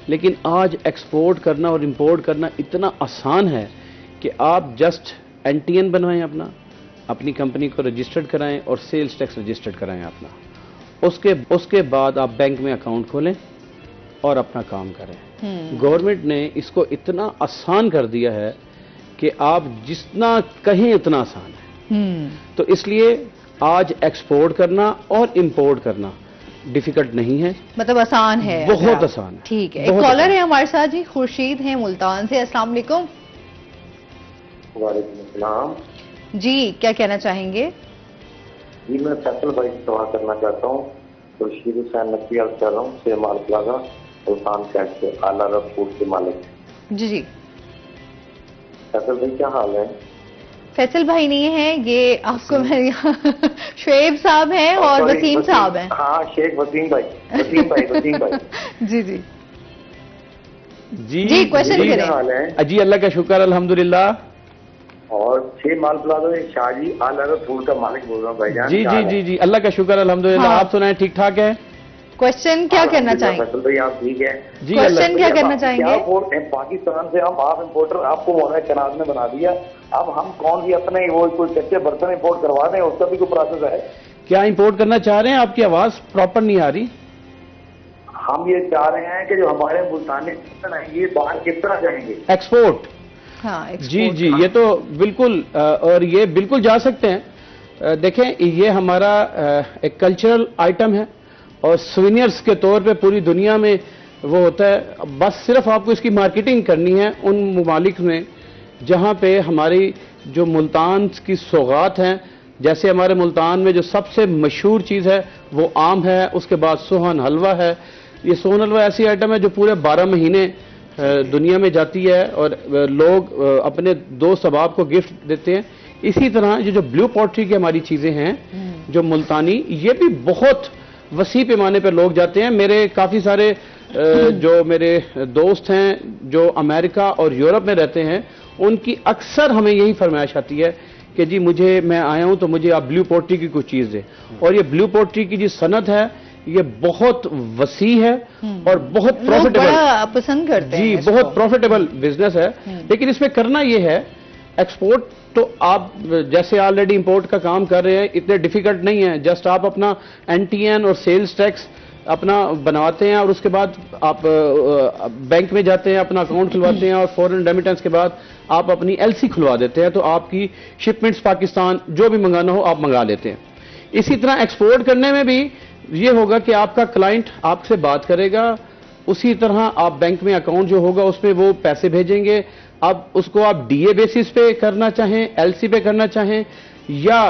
[SPEAKER 4] लेकिन आज एक्सपोर्ट करना और इंपोर्ट करना इतना आसान है कि आप जस्ट एनटीएन बनवाएं, अपनी कंपनी को रजिस्टर्ड कराएं और सेल्स टैक्स रजिस्टर्ड कराएं अपना। उसके बाद आप बैंक में अकाउंट खोलें और अपना काम करें। गवर्नमेंट ने इसको इतना आसान कर दिया है कि आप जितना कहें उतना आसान है। तो इसलिए आज एक्सपोर्ट करना और इंपोर्ट करना डिफिकल्ट नहीं है,
[SPEAKER 1] मतलब आसान है,
[SPEAKER 4] बहुत आसान है।
[SPEAKER 1] ठीक है, एक कॉलर है हमारे साथ जी, खुर्शीद हैं मुल्तान से। अस्सलाम वालेकुम।
[SPEAKER 8] वालेकुम अस्सलाम
[SPEAKER 1] जी, क्या कहना चाहेंगे?
[SPEAKER 8] जी, मैं फैसल भाई से सवाल करना चाहता हूँ। खुर्शीद हुसैन नकवी अर्ज कर रहा हूँ, सेमाल प्लाजा सुल्तान कैट से, आला रफ फूड के मालिक।
[SPEAKER 1] जी जी,
[SPEAKER 8] फैसल भाई क्या हाल है?
[SPEAKER 1] फैसल भाई नहीं है ये, आपको मैं शुएब साहब हैं और वसीम साहब हैं।
[SPEAKER 8] हाँ, शेख वसीम भाई, वसीम भाई
[SPEAKER 1] जी जी
[SPEAKER 4] जी,
[SPEAKER 1] क्वेश्चन करें।
[SPEAKER 8] हाल है
[SPEAKER 4] जी, अल्लाह का शुक्र, अल्हम्दुलिल्लाह।
[SPEAKER 8] और 6 माल प्लाजा शाहजी आल अरब फूड का मालिक बोल रहा हूँ भाईजान।
[SPEAKER 4] जी जी जी जी, अल्लाह का शुक्र अल्हम्दुलिल्लाह।
[SPEAKER 1] हाँ।
[SPEAKER 4] आप सुनाए, ठीक ठाक है?
[SPEAKER 1] क्वेश्चन क्या करना चाहेंगे?
[SPEAKER 8] फैसल भाई आप ठीक है?
[SPEAKER 4] जी,
[SPEAKER 1] क्वेश्चन क्या करना चाहेंगे?
[SPEAKER 8] पाकिस्तान से हम आप इम्पोर्टर, आपको मौलाना कनाज ने बना दिया, अब हम कौन भी अपने वो कोई कच्चे बर्तन इम्पोर्ट करवा दें, उसका भी कोई प्रोसेस है?
[SPEAKER 4] क्या इंपोर्ट करना चाह रहे हैं? आपकी आवाज प्रॉपर नहीं आ रही।
[SPEAKER 8] हम ये चाह रहे हैं कि जो हमारे मुल्तानी ये बाहर किस तरह जाएंगे?
[SPEAKER 4] एक्सपोर्ट।
[SPEAKER 1] हाँ,
[SPEAKER 4] जी जी, ये तो बिल्कुल, और ये बिल्कुल जा सकते हैं। देखें, ये हमारा एक कल्चरल आइटम है और सुवेनियर्स के तौर पे पूरी दुनिया में वो होता है। बस सिर्फ आपको इसकी मार्केटिंग करनी है उन ममालिक में जहाँ पे हमारी जो मुल्तान की सौगात हैं। जैसे हमारे मुल्तान में जो सबसे मशहूर चीज़ है वो आम है, उसके बाद सोहन हलवा है। ये सोहन हलवा ऐसी आइटम है जो पूरे 12 महीने दुनिया में जाती है और लोग अपने दोस्त अहबाब को गिफ्ट देते हैं। इसी तरह ये जो ब्लू पॉटरी की हमारी चीज़ें हैं जो मुल्तानी, ये भी बहुत वसी पैमाने पर लोग जाते हैं। मेरे काफ़ी सारे जो मेरे दोस्त हैं जो अमेरिका और यूरोप में रहते हैं, उनकी अक्सर हमें यही फरमाइश आती है कि जी मैं आया हूं तो मुझे आप ब्लू पोट्री की कुछ चीज़ दें। और ये ब्लू पोट्री की जो सनत है ये बहुत वसी है और बहुत प्रॉफिटेबल,
[SPEAKER 1] पसंद करते हैं
[SPEAKER 4] जी, बहुत प्रॉफिटेबल बिजनेस है। लेकिन इसमें करना ये है, एक्सपोर्ट तो आप जैसे ऑलरेडी इंपोर्ट का काम कर रहे हैं, इतने डिफिकल्ट नहीं है। जस्ट आप अपना एनटीएन और सेल्स टैक्स अपना बनवाते हैं और उसके बाद आप बैंक में जाते हैं, अपना अकाउंट खुलवाते हैं और फॉरेन रेमिटेंस के बाद आप अपनी एलसी खुलवा देते हैं, तो आपकी शिपमेंट्स पाकिस्तान जो भी मंगाना हो आप मंगा लेते हैं। इसी तरह एक्सपोर्ट करने में भी ये होगा कि आपका क्लाइंट आपसे बात करेगा, उसी तरह आप बैंक में अकाउंट जो होगा उसमें वो पैसे भेजेंगे। अब उसको आप डीए बेसिस पे करना चाहें, एलसी पे करना चाहें या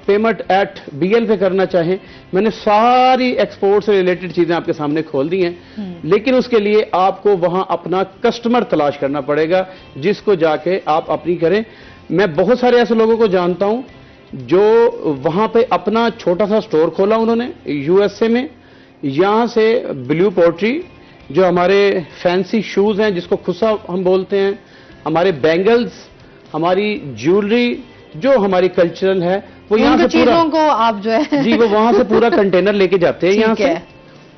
[SPEAKER 4] पेमेंट एट बीएल पे करना चाहें, मैंने सारी एक्सपोर्ट से रिलेटेड चीजें आपके सामने खोल दी हैं। लेकिन उसके लिए आपको वहां अपना कस्टमर तलाश करना पड़ेगा जिसको जाके आप अपनी करें। मैं बहुत सारे ऐसे लोगों को जानता हूं जो वहां पे अपना छोटा सा स्टोर खोला उन्होंने यूएसए में। यहां से ब्लू पोट्री जो हमारे फैंसी शूज हैं जिसको खुसा हम बोलते हैं, हमारे बैंगल्स, हमारी ज्वेलरी जो हमारी कल्चरल है, वो यहाँ से
[SPEAKER 1] चीजों को आप जो है
[SPEAKER 4] जी वो वहां से पूरा कंटेनर लेके जाते हैं यहाँ से,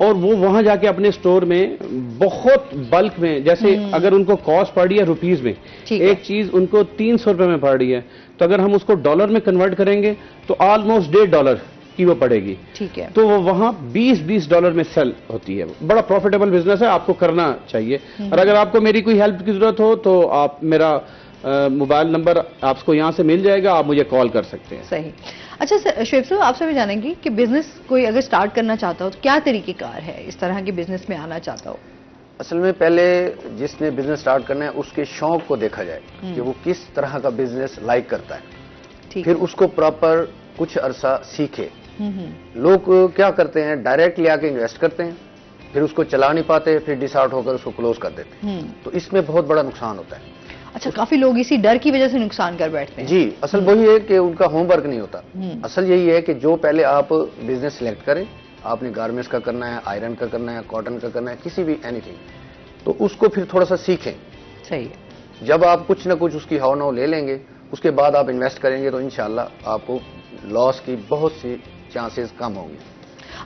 [SPEAKER 4] और वो वहां जाके अपने स्टोर में बहुत बल्क में, जैसे अगर उनको कॉस्ट पड़ रही है रुपीज में, एक चीज उनको 300 रुपए में पड़ रही है, तो अगर हम उसको डॉलर में कन्वर्ट करेंगे तो ऑलमोस्ट $1.5 की वो पड़ेगी।
[SPEAKER 1] ठीक है,
[SPEAKER 4] तो वो वहां $20 में सेल होती है। बड़ा प्रॉफिटेबल बिजनेस है, आपको करना चाहिए। और अगर आपको मेरी कोई हेल्प की जरूरत हो तो आप मेरा मोबाइल नंबर आपको यहाँ से मिल जाएगा, आप मुझे कॉल कर सकते हैं।
[SPEAKER 1] सही। अच्छा सर, शुएब साहब आपसे भी जानेंगे कि बिजनेस कोई अगर स्टार्ट करना चाहता हो तो क्या तरीकेकार है इस तरह के बिजनेस में आना चाहता हो?
[SPEAKER 5] असल में पहले जिसने बिजनेस स्टार्ट करना है उसके शौक को देखा जाए कि वो किस तरह का बिजनेस लाइक करता है, फिर उसको प्रॉपर कुछ अरसा सीखे। लोग क्या करते हैं, डायरेक्ट ले आके इन्वेस्ट करते हैं, फिर उसको चला नहीं पाते, फिर डिसआउट होकर उसको क्लोज कर देते हैं, तो इसमें बहुत बड़ा नुकसान होता है।
[SPEAKER 1] अच्छा, काफी लोग इसी डर की वजह से नुकसान कर बैठते हैं।
[SPEAKER 5] जी, असल वही है कि उनका होमवर्क नहीं होता। असल यही है कि जो पहले आप बिजनेस सिलेक्ट करें, आपने गारमेंट्स का करना है, आयरन का करना है, कॉटन का करना है, किसी भी एनीथिंग, तो उसको फिर थोड़ा सा सीखें।
[SPEAKER 1] सही है।
[SPEAKER 5] जब आप कुछ ना कुछ उसकी हाव नाव ले लेंगे, उसके बाद आप इन्वेस्ट करेंगे तो इंशाल्लाह आपको लॉस की बहुत सी चांसेस कम होंगे।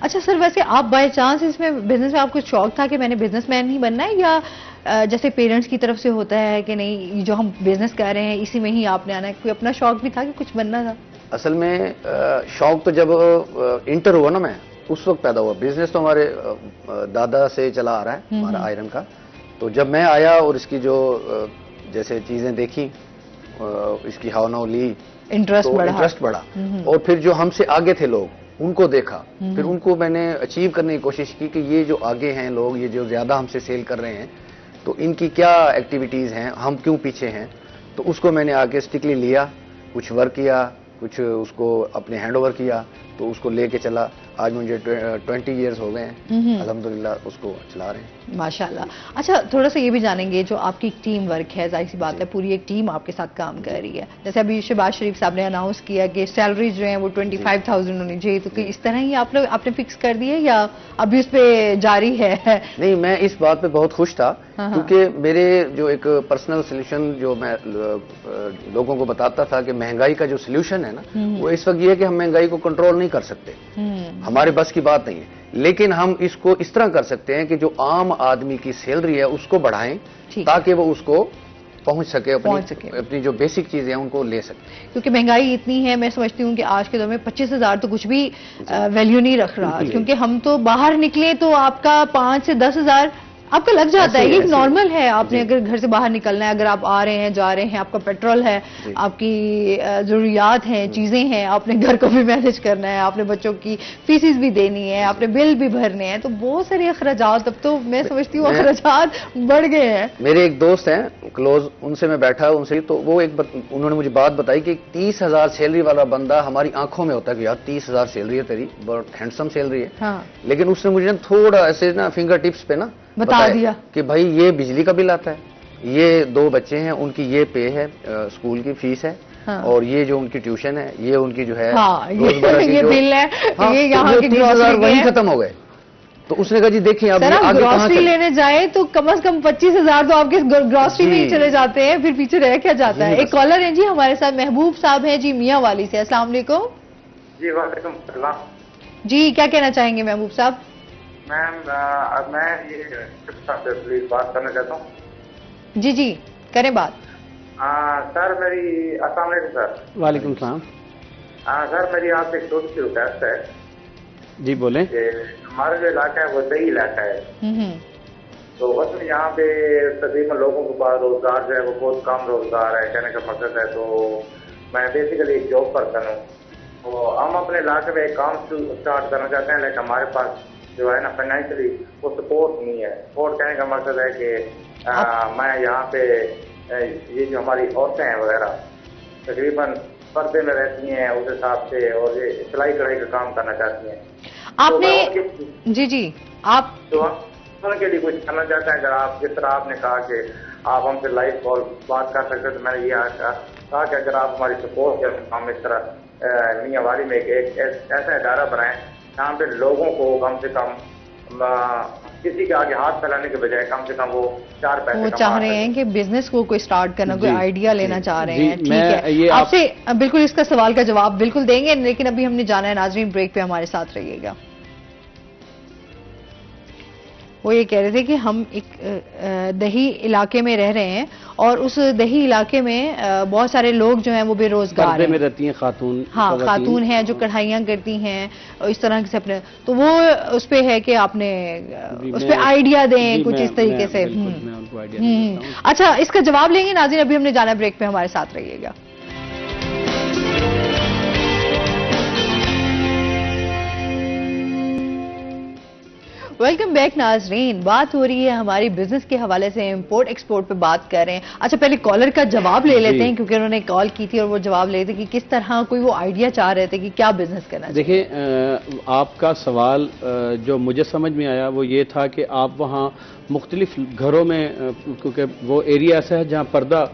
[SPEAKER 1] अच्छा सर, वैसे आप बाय चांस इसमें बिजनेस में आपको शौक था कि मैंने बिजनेसमैन ही बनना है, या जैसे पेरेंट्स की तरफ से होता है कि नहीं जो हम बिजनेस कर रहे हैं इसी में ही आपने आना है, कोई अपना शौक भी था कि कुछ बनना था?
[SPEAKER 5] असल में शौक तो जब इंटर हुआ ना मैं उस वक्त पैदा हुआ। बिजनेस तो हमारे दादा से चला आ रहा है हमारा आयरन का। तो जब मैं आया और इसकी जो जैसे चीजें देखी, इसकी हाव नाव ली,
[SPEAKER 1] इंटरेस्ट
[SPEAKER 5] बढ़ा और फिर जो हमसे आगे थे लोग उनको देखा, फिर उनको मैंने अचीव करने की कोशिश की कि ये जो आगे हैं लोग, ये जो ज्यादा हमसे सेल कर रहे हैं, तो इनकी क्या एक्टिविटीज हैं, हम क्यों पीछे हैं। तो उसको मैंने आगे स्टिकली लिया, कुछ वर्क किया, कुछ उसको अपने हैंड ओवर किया, तो उसको लेके चला आज मुझे 20 ईयर्स हो गए हैं, अल्हम्दुलिल्लाह उसको चला रहे हैं
[SPEAKER 1] माशाल्लाह। अच्छा, थोड़ा सा ये भी जानेंगे, जो आपकी टीम वर्क है, जाहिर सी बात है पूरी एक टीम आपके साथ काम कर रही है। जैसे अभी शहबाज शरीफ साहब ने अनाउंस किया कि सैलरी जो है वो 25,000 होनी चाहिए, तो इस तरह ही आपने फिक्स कर दी है या अभी उस पर जारी है?
[SPEAKER 5] नहीं, मैं इस बात पे बहुत खुश था क्योंकि मेरे जो एक पर्सनल सोल्यूशन जो मैं लोगों को बताता था कि महंगाई का जो सोल्यूशन है ना, वो इस वक्त ये है कि हम महंगाई को कंट्रोल नहीं कर सकते, हमारे बस की बात नहीं है, लेकिन हम इसको इस तरह कर सकते हैं कि जो आम आदमी की सैलरी है उसको बढ़ाएं ताकि वो उसको पहुंच सके, अपनी जो बेसिक चीजें हैं उनको ले सके।
[SPEAKER 1] क्योंकि महंगाई इतनी है, मैं समझती हूँ कि आज के दौर में 25,000 तो कुछ भी वैल्यू नहीं रख रहा, क्योंकि हम तो बाहर निकले तो आपका 5 से 10,000 आपका लग जाता है, ये नॉर्मल है। आपने अगर घर से बाहर निकलना है, अगर आप आ रहे हैं जा रहे हैं, आपका पेट्रोल है, आपकी जरूरियात हैं, चीजें हैं, आपने घर को भी मैनेज करना है, आपने बच्चों की फीसिस भी देनी है, आपने बिल भी भरने हैं, तो बहुत सारे अखराजात, अब तो मैं समझती हूँ अखराजात बढ़ गए हैं।
[SPEAKER 5] मेरे एक दोस्त हैं क्लोज, उनसे मैं बैठा उनसे, तो वो उन्होंने मुझे बात बताई कि 30,000 सैलरी वाला बंदा हमारी आंखों में होता है कि यार 30,000 सैलरी है तेरी, बहुत हैंडसम सैलरी है।
[SPEAKER 1] हाँ।
[SPEAKER 5] लेकिन उसने मुझे थोड़ा ऐसे ना फिंगर टिप्स पे ना
[SPEAKER 1] बता दिया कि
[SPEAKER 5] भाई ये बिजली का बिल आता है, ये 2 बच्चे हैं उनकी ये पे है, स्कूल की फीस है, हाँ। और ये जो उनकी ट्यूशन है, ये उनकी जो है
[SPEAKER 1] हाँ, ये बिल है, हाँ, ये यहाँ की
[SPEAKER 5] 30,000 वहीं खत्म हो गए। तो उसने कहा जी देखिए आप
[SPEAKER 1] ग्रोसरी लेने जाए तो कम से कम 25,000 तो आपके ग्रोसरी में ही चले जाते हैं, फिर पीछे रह क्या जाता है। एक कॉलर है जी हमारे साथ, महबूब साहब हैं जी मियाँ वाली से। अस्सलाम वालेकुम।
[SPEAKER 9] जी वालेकुम सलाम
[SPEAKER 1] जी, क्या कहना चाहेंगे महबूब साहब?
[SPEAKER 9] मैम मैं ये प्लीज बात करना चाहता हूँ।
[SPEAKER 1] जी जी करें बात।
[SPEAKER 9] सर मेरी, अस्सलाम वालेकुम सर।
[SPEAKER 4] वालेकुम सलाम।
[SPEAKER 9] सर मेरी आपसे एक छोटी सी रिक्वेस्ट है।
[SPEAKER 4] जी बोलें।
[SPEAKER 9] हमारा जो इलाका है वो दही इलाका है, तो उसमें यहाँ पे तकरीबन लोगों के पास रोजगार जो है वो बहुत कम रोजगार है, कहने का मकसद है। तो मैं बेसिकली एक जॉब पर्सन हूँ, तो हम अपने इलाके में एक काम स्टार्ट करना चाहते हैं, लेकिन हमारे पास जो है ना फाइनेंशियली वो सपोर्ट नहीं है। सपोर्ट कहने का मकसद है कि मैं यहाँ पे ये जो हमारी औरतें हैं वगैरह तकरीबन पर्दे में रहती हैं उस हिसाब से, और ये सिलाई कढ़ाई का काम करना चाहती हैं।
[SPEAKER 1] आपने तो जी जी आप
[SPEAKER 9] तो उनके लिए कुछ करना चाहते हैं। अगर आप, जिस तरह आपने कहा कि आप हमसे लाइव कॉल बात कर सकते हैं, तो मैंने ये कहा कि अगर आप हमारी सपोर्ट करें, हम इस तरह मियांवाड़ी में एक ऐसा इदारा बनाएं जहाँ पे लोगों को कम से कम किसी के आगे हाथ फैलाने के बजाय कम से कम वो 4 पैसे
[SPEAKER 1] वो चाह रहे हैं कि बिजनेस को कोई स्टार्ट करना, कोई आइडिया लेना चाह रहे हैं। ठीक है, आपसे बिल्कुल इसका सवाल का जवाब बिल्कुल देंगे, लेकिन अभी हमने जाना है नाजरीन, ब्रेक पे हमारे साथ रहिएगा। वो ये कह रहे थे कि हम एक दही इलाके में रह रहे हैं और उस दही इलाके में बहुत सारे लोग जो हैं वो बेरोजगार हैं।
[SPEAKER 4] में रहती हैं खातून,
[SPEAKER 1] हाँ खातून हैं जो कढ़ाइयाँ करती हैं इस तरह से अपने, तो वो उस पे है कि आपने उस पे आइडिया दें कुछ इस तरीके से। अच्छा, इसका जवाब लेंगे नाज़रीन, अभी हमने जाना ब्रेक पे, हमारे साथ रहिएगा। वेलकम बैक नाजरीन, बात हो रही है हमारी बिजनेस के हवाले से, इंपोर्ट एक्सपोर्ट पे बात कर रहे हैं। अच्छा, पहले कॉलर का जवाब ले लेते हैं क्योंकि उन्होंने कॉल की थी और वो जवाब ले थे कि किस तरह कोई वो आइडिया चाह रहे थे कि क्या बिजनेस करना चाहिए।
[SPEAKER 4] देखिए, आपका सवाल जो मुझे समझ में आया वो ये था कि आप वहाँ मुख्तलिफ घरों में, क्योंकि वो एरिया ऐसा है जहाँ पर्दा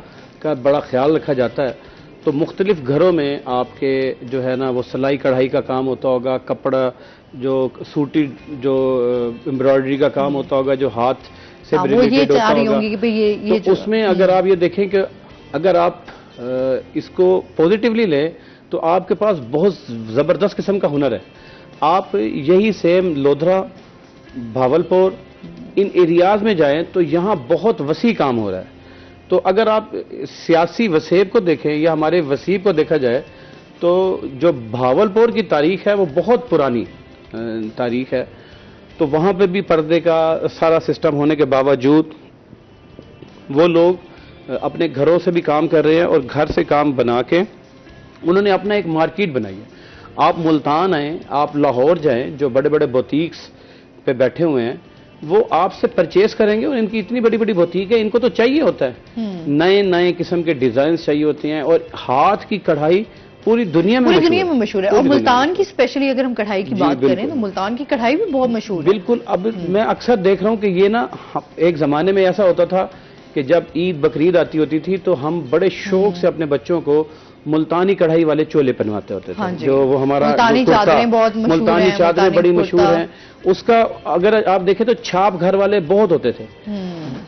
[SPEAKER 4] का बड़ा ख्याल रखा जाता है, तो मुख्तलिफ घरों में आपके जो है ना वो सिलाई कढ़ाई का काम होता होगा, कपड़ा जो सूटी जो एम्ब्रॉयडरी का काम होता होगा, जो हाथ से रिलेटेड होता होगा, तो उसमें अगर आप ये देखें कि अगर आप इसको पॉजिटिवली लें तो आपके पास बहुत ज़बरदस्त किस्म का हुनर है। आप यही सेम लोधरा, भावलपुर, इन एरियाज़ में जाएं तो यहाँ बहुत वसी काम हो रहा है। तो अगर आप सियासी वसेब को देखें या हमारे वसीब को देखा जाए तो जो भावलपुर की तारीख है वो बहुत पुरानी तारीख है, तो वहाँ पे भी पर्दे का सारा सिस्टम होने के बावजूद वो लोग अपने घरों से भी काम कर रहे हैं और घर से काम बना के उन्होंने अपना एक मार्केट बनाई है। आप मुल्तान आएँ, आप लाहौर जाएं, जो बड़े बड़े बुटीक्स पे बैठे हुए हैं वो आपसे परचेज करेंगे और इनकी इतनी बड़ी बड़ी बुटीक है, इनको तो चाहिए होता है नए नए किस्म के डिज़ाइन चाहिए होते हैं और हाथ की कढ़ाई पूरी दुनिया में
[SPEAKER 1] मशहूर है। और मुल्तान की स्पेशली अगर हम कढ़ाई की बात करें तो मुल्तान की कढ़ाई भी बहुत मशहूर है।
[SPEAKER 4] बिल्कुल। अब मैं अक्सर देख रहा हूँ कि ये ना, एक जमाने में ऐसा होता था कि जब ईद बकरीद आती होती थी तो हम बड़े शौक से अपने बच्चों को मुल्तानी कढ़ाई वाले चोले पहनवाते होते थे। जो वो हमारा
[SPEAKER 1] मुल्तानी चादरें बहुत मशहूर हैं,
[SPEAKER 4] मुल्तानी चादरें बड़ी मशहूर हैं। उसका अगर आप देखें तो छाप घर वाले बहुत होते थे।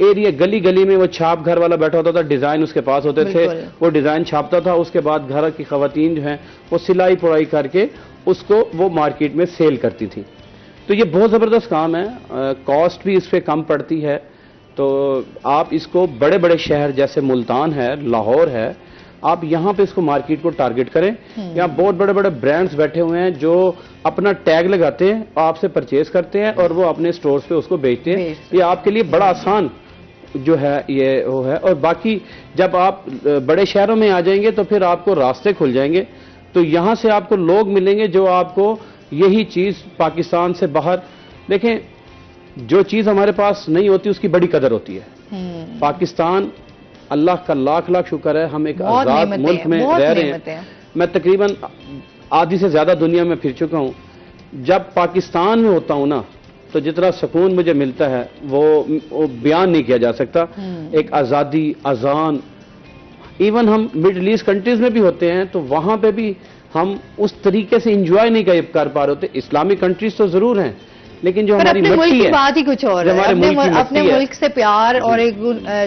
[SPEAKER 4] एरिया गली गली में वो छाप घर वाला बैठा होता था, डिजाइन उसके पास होते थे, वो डिजाइन छापता था। उसके बाद घर की खवातीन जो है वो सिलाई पुड़ाई करके उसको वो मार्केट में सेल करती थी। तो ये बहुत जबरदस्त काम है, कॉस्ट भी इस पे कम पड़ती है। तो आप इसको बड़े बड़े शहर जैसे मुल्तान है, लाहौर है, आप यहाँ पे इसको मार्केट को टारगेट करें। यहाँ बहुत बड़े बड़े ब्रांड्स बैठे हुए हैं जो अपना टैग लगाते हैं, आपसे परचेज करते हैं और वो अपने स्टोर्स पे उसको बेचते हैं। ये आपके लिए बड़ा आसान जो है ये वो है। और बाकी जब आप बड़े शहरों में आ जाएंगे तो फिर आपको रास्ते खुल जाएंगे। तो यहाँ से आपको लोग मिलेंगे जो आपको यही चीज पाकिस्तान से बाहर, देखें जो चीज हमारे पास नहीं होती उसकी बड़ी कदर होती है। पाकिस्तान, अल्लाह का लाख लाख शुक्र है, हम एक आजाद मुल्क में रह रहे हैं। मैं तकरीबन आधी से ज्यादा दुनिया में फिर चुका हूं। जब पाकिस्तान में होता हूं ना तो जितना सुकून मुझे मिलता है वो बयान नहीं किया जा सकता। एक आजादी, अजान, इवन हम मिडिल ईस्ट कंट्रीज में भी होते हैं तो वहां पे भी हम उस तरीके से इंजॉय नहीं कर पा रहे होते। इस्लामिक कंट्रीज तो जरूर हैं लेकिन जो हमारी
[SPEAKER 1] मुल्क की बात ही कुछ और है। अपने मुल्क से प्यार और एक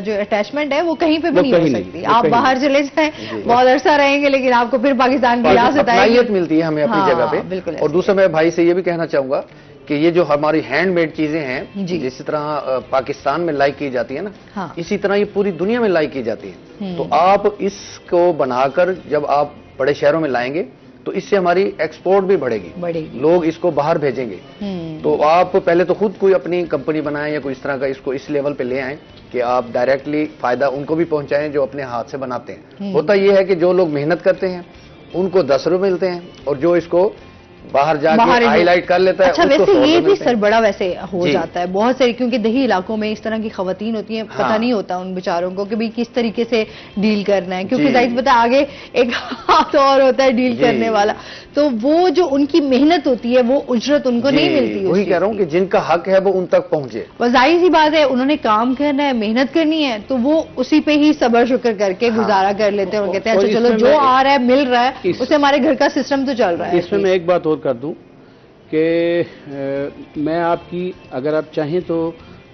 [SPEAKER 1] जो अटैचमेंट है वो कहीं पे भी नहीं हो सकती। आप बाहर चले जाएं, बहुत अरसा रहेंगे लेकिन आपको फिर पाकिस्तान की रियासत आएगी,
[SPEAKER 5] मिलती है हमें अपनी जगह पे। और दूसरा मैं भाई से ये भी कहना चाहूंगा कि ये जो हमारी हैंडमेड चीजें हैं जिस तरह पाकिस्तान में लाइक की जाती है ना, इसी तरह ये पूरी दुनिया में लाइक की जाती है। तो आप इसको बनाकर जब आप बड़े शहरों में लाएंगे तो इससे हमारी एक्सपोर्ट भी बढ़ेगी, लोग इसको बाहर भेजेंगे। तो आप पहले तो खुद कोई अपनी कंपनी बनाएं या कोई इस तरह का इसको इस लेवल पे ले आएं कि आप डायरेक्टली फायदा उनको भी पहुंचाएं जो अपने हाथ से बनाते हैं। होता यह है कि जो लोग मेहनत करते हैं उनको 10 रुपए मिलते हैं और जो इसको बाहर जाके हाईलाइट कर लेता है।
[SPEAKER 1] अच्छा, वैसे ये भी सरबड़ा वैसे हो जाता है बहुत सारे, क्योंकि दही इलाकों में इस तरह की खवातीन होती हैं, पता नहीं होता उन बेचारों को कि भाई किस तरीके से डील करना है, क्योंकि जाहिर पता आगे एक हाथ और होता है डील करने वाला। तो वो जो उनकी मेहनत होती है वो उजरत उनको नहीं मिलती।
[SPEAKER 5] वही कह रहा हूँ कि जिनका हक है वो उन तक पहुंचे।
[SPEAKER 1] बस जाहिर सी बात है, उन्होंने काम करना है, मेहनत करनी है, तो वो उसी पे ही सब्र शुक्र करके गुजारा कर लेते हैं और कहते हैं अच्छा चलो जो आ रहा है मिल रहा है उससे हमारे घर का सिस्टम तो चल रहा है।
[SPEAKER 4] इसमें मैं एक बात और कर दूं कि मैं आपकी, अगर आप चाहें तो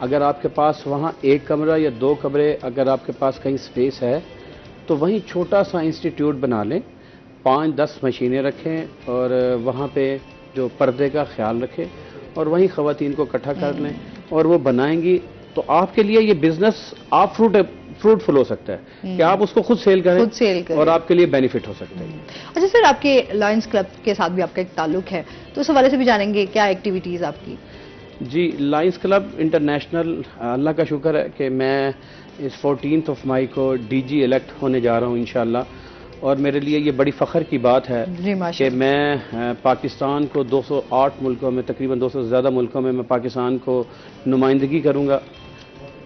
[SPEAKER 4] अगर आपके पास वहाँ 1 कमरा या 2 कमरे, अगर आपके पास कहीं स्पेस है तो वहीं छोटा सा इंस्टीट्यूट बना लें, 5-10 मशीनें रखें और वहाँ पे जो पर्दे का ख्याल रखें और वहीं ख़वातीन को इकट्ठा कर लें और वो बनाएंगी। तो आपके लिए ये बिजनेस आप फ्रूटफुल हो सकता है कि आप उसको खुद सेल करें और आपके लिए बेनिफिट हो सकता है।
[SPEAKER 1] अच्छा सर, आपके लायंस क्लब के साथ भी आपका एक ताल्लुक है तो उस हवाले से भी जानेंगे क्या एक्टिविटीज आपकी?
[SPEAKER 4] जी, लायंस क्लब इंटरनेशनल, अल्लाह का शुक्र है कि मैं इस 14 मई को डीजी इलेक्ट होने जा रहा हूँ इंशाल्लाह। और मेरे लिए ये बड़ी फ़ख्र की बात है कि मैं पाकिस्तान को 208 मुल्कों में, तकरीबन 200 से ज़्यादा मुल्कों में मैं पाकिस्तान को नुमाइंदगी करूँगा।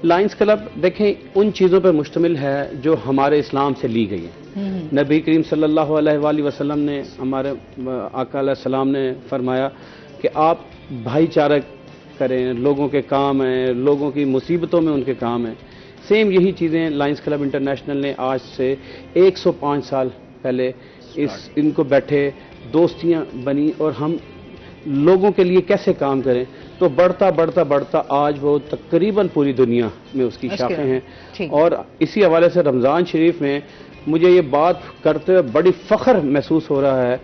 [SPEAKER 4] लायंस क्लब देखें उन चीज़ों पर मुश्तमिल है जो हमारे इस्लाम से ली गई है। नबी करीम सल्लल्लाहु अलैहि वसल्लम ने, हमारे आका अलैहिस्सलाम ने फरमाया कि आप भाईचारा करें, लोगों के काम हैं, लोगों की मुसीबतों में उनके काम हैं। सेम यही चीज़ें लायंस क्लब इंटरनेशनल ने आज से 105 साल पहले इनको बैठे, दोस्तियाँ बनी और हम लोगों के लिए कैसे काम करें। तो बढ़ता बढ़ता बढ़ता आज वो तकरीबन पूरी दुनिया में उसकी शाखें हैं। और इसी हवाले से रमज़ान शरीफ में मुझे ये बात करते हुए बड़ी फ़ख्र महसूस हो रहा है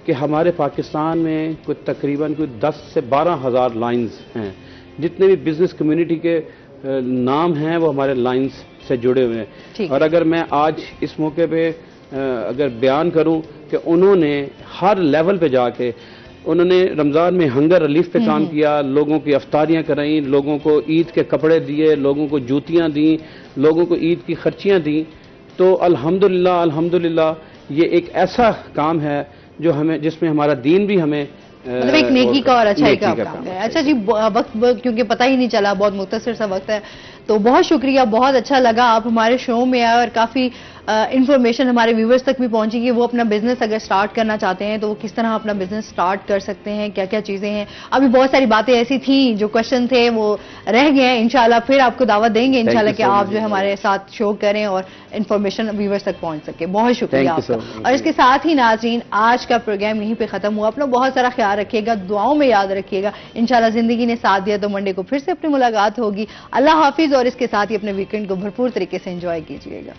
[SPEAKER 4] कि हमारे पाकिस्तान में कोई तकरीबन 10 से 12 हज़ार लाइन्स हैं। जितने भी बिजनेस कम्युनिटी के नाम हैं वो हमारे लाइन्स से जुड़े हुए हैं। और अगर मैं आज इस मौके पे अगर बयान करूं कि उन्होंने हर लेवल पे जाके उन्होंने रमज़ान में हंगर रिलीफ पे काम किया, लोगों की अफ्तारियां कराई, लोगों को ईद के कपड़े दिए, लोगों को जूतियां दी, लोगों को ईद की खर्चियां दी। तो अल्हम्दुलिल्लाह अल्हम्दुलिल्लाह ये एक ऐसा काम है जो हमें, जिसमें हमारा दीन भी हमें
[SPEAKER 1] मतलब एक नेकी का और अच्छाई का काम है। अच्छा जी, वक्त क्योंकि पता ही नहीं चला, बहुत मुख्तसर सा वक्त है, तो बहुत शुक्रिया, बहुत अच्छा लगा आप हमारे शो में आए और काफी इंफॉर्मेशन हमारे व्यूवर्स तक भी पहुंची कि वो अपना बिजनेस अगर स्टार्ट करना चाहते हैं तो वो किस तरह अपना बिजनेस स्टार्ट कर सकते हैं, क्या क्या चीजें हैं। अभी बहुत सारी बातें ऐसी थी जो क्वेश्चन थे वो रह गए हैं, इंशाल्लाह फिर आपको दावत देंगे इंशाल्लाह कि आप जो है हमारे साथ शो करें और इन्फॉर्मेशन व्यूवर्स तक पहुंच सके। बहुत शुक्रिया आपका। और इसके साथ ही नाज़रीन, आज का प्रोग्राम यहीं पे खत्म हुआ। अपना बहुत सारा ख्याल रखिएगा, दुआओं में याद रखिएगा। इंशाल्लाह जिंदगी ने साथ दिया तो मंडे को फिर से अपनी मुलाकात होगी। अल्लाह हाफिज, और इसके साथ ही अपने वीकेंड को भरपूर तरीके से एंजॉय कीजिएगा।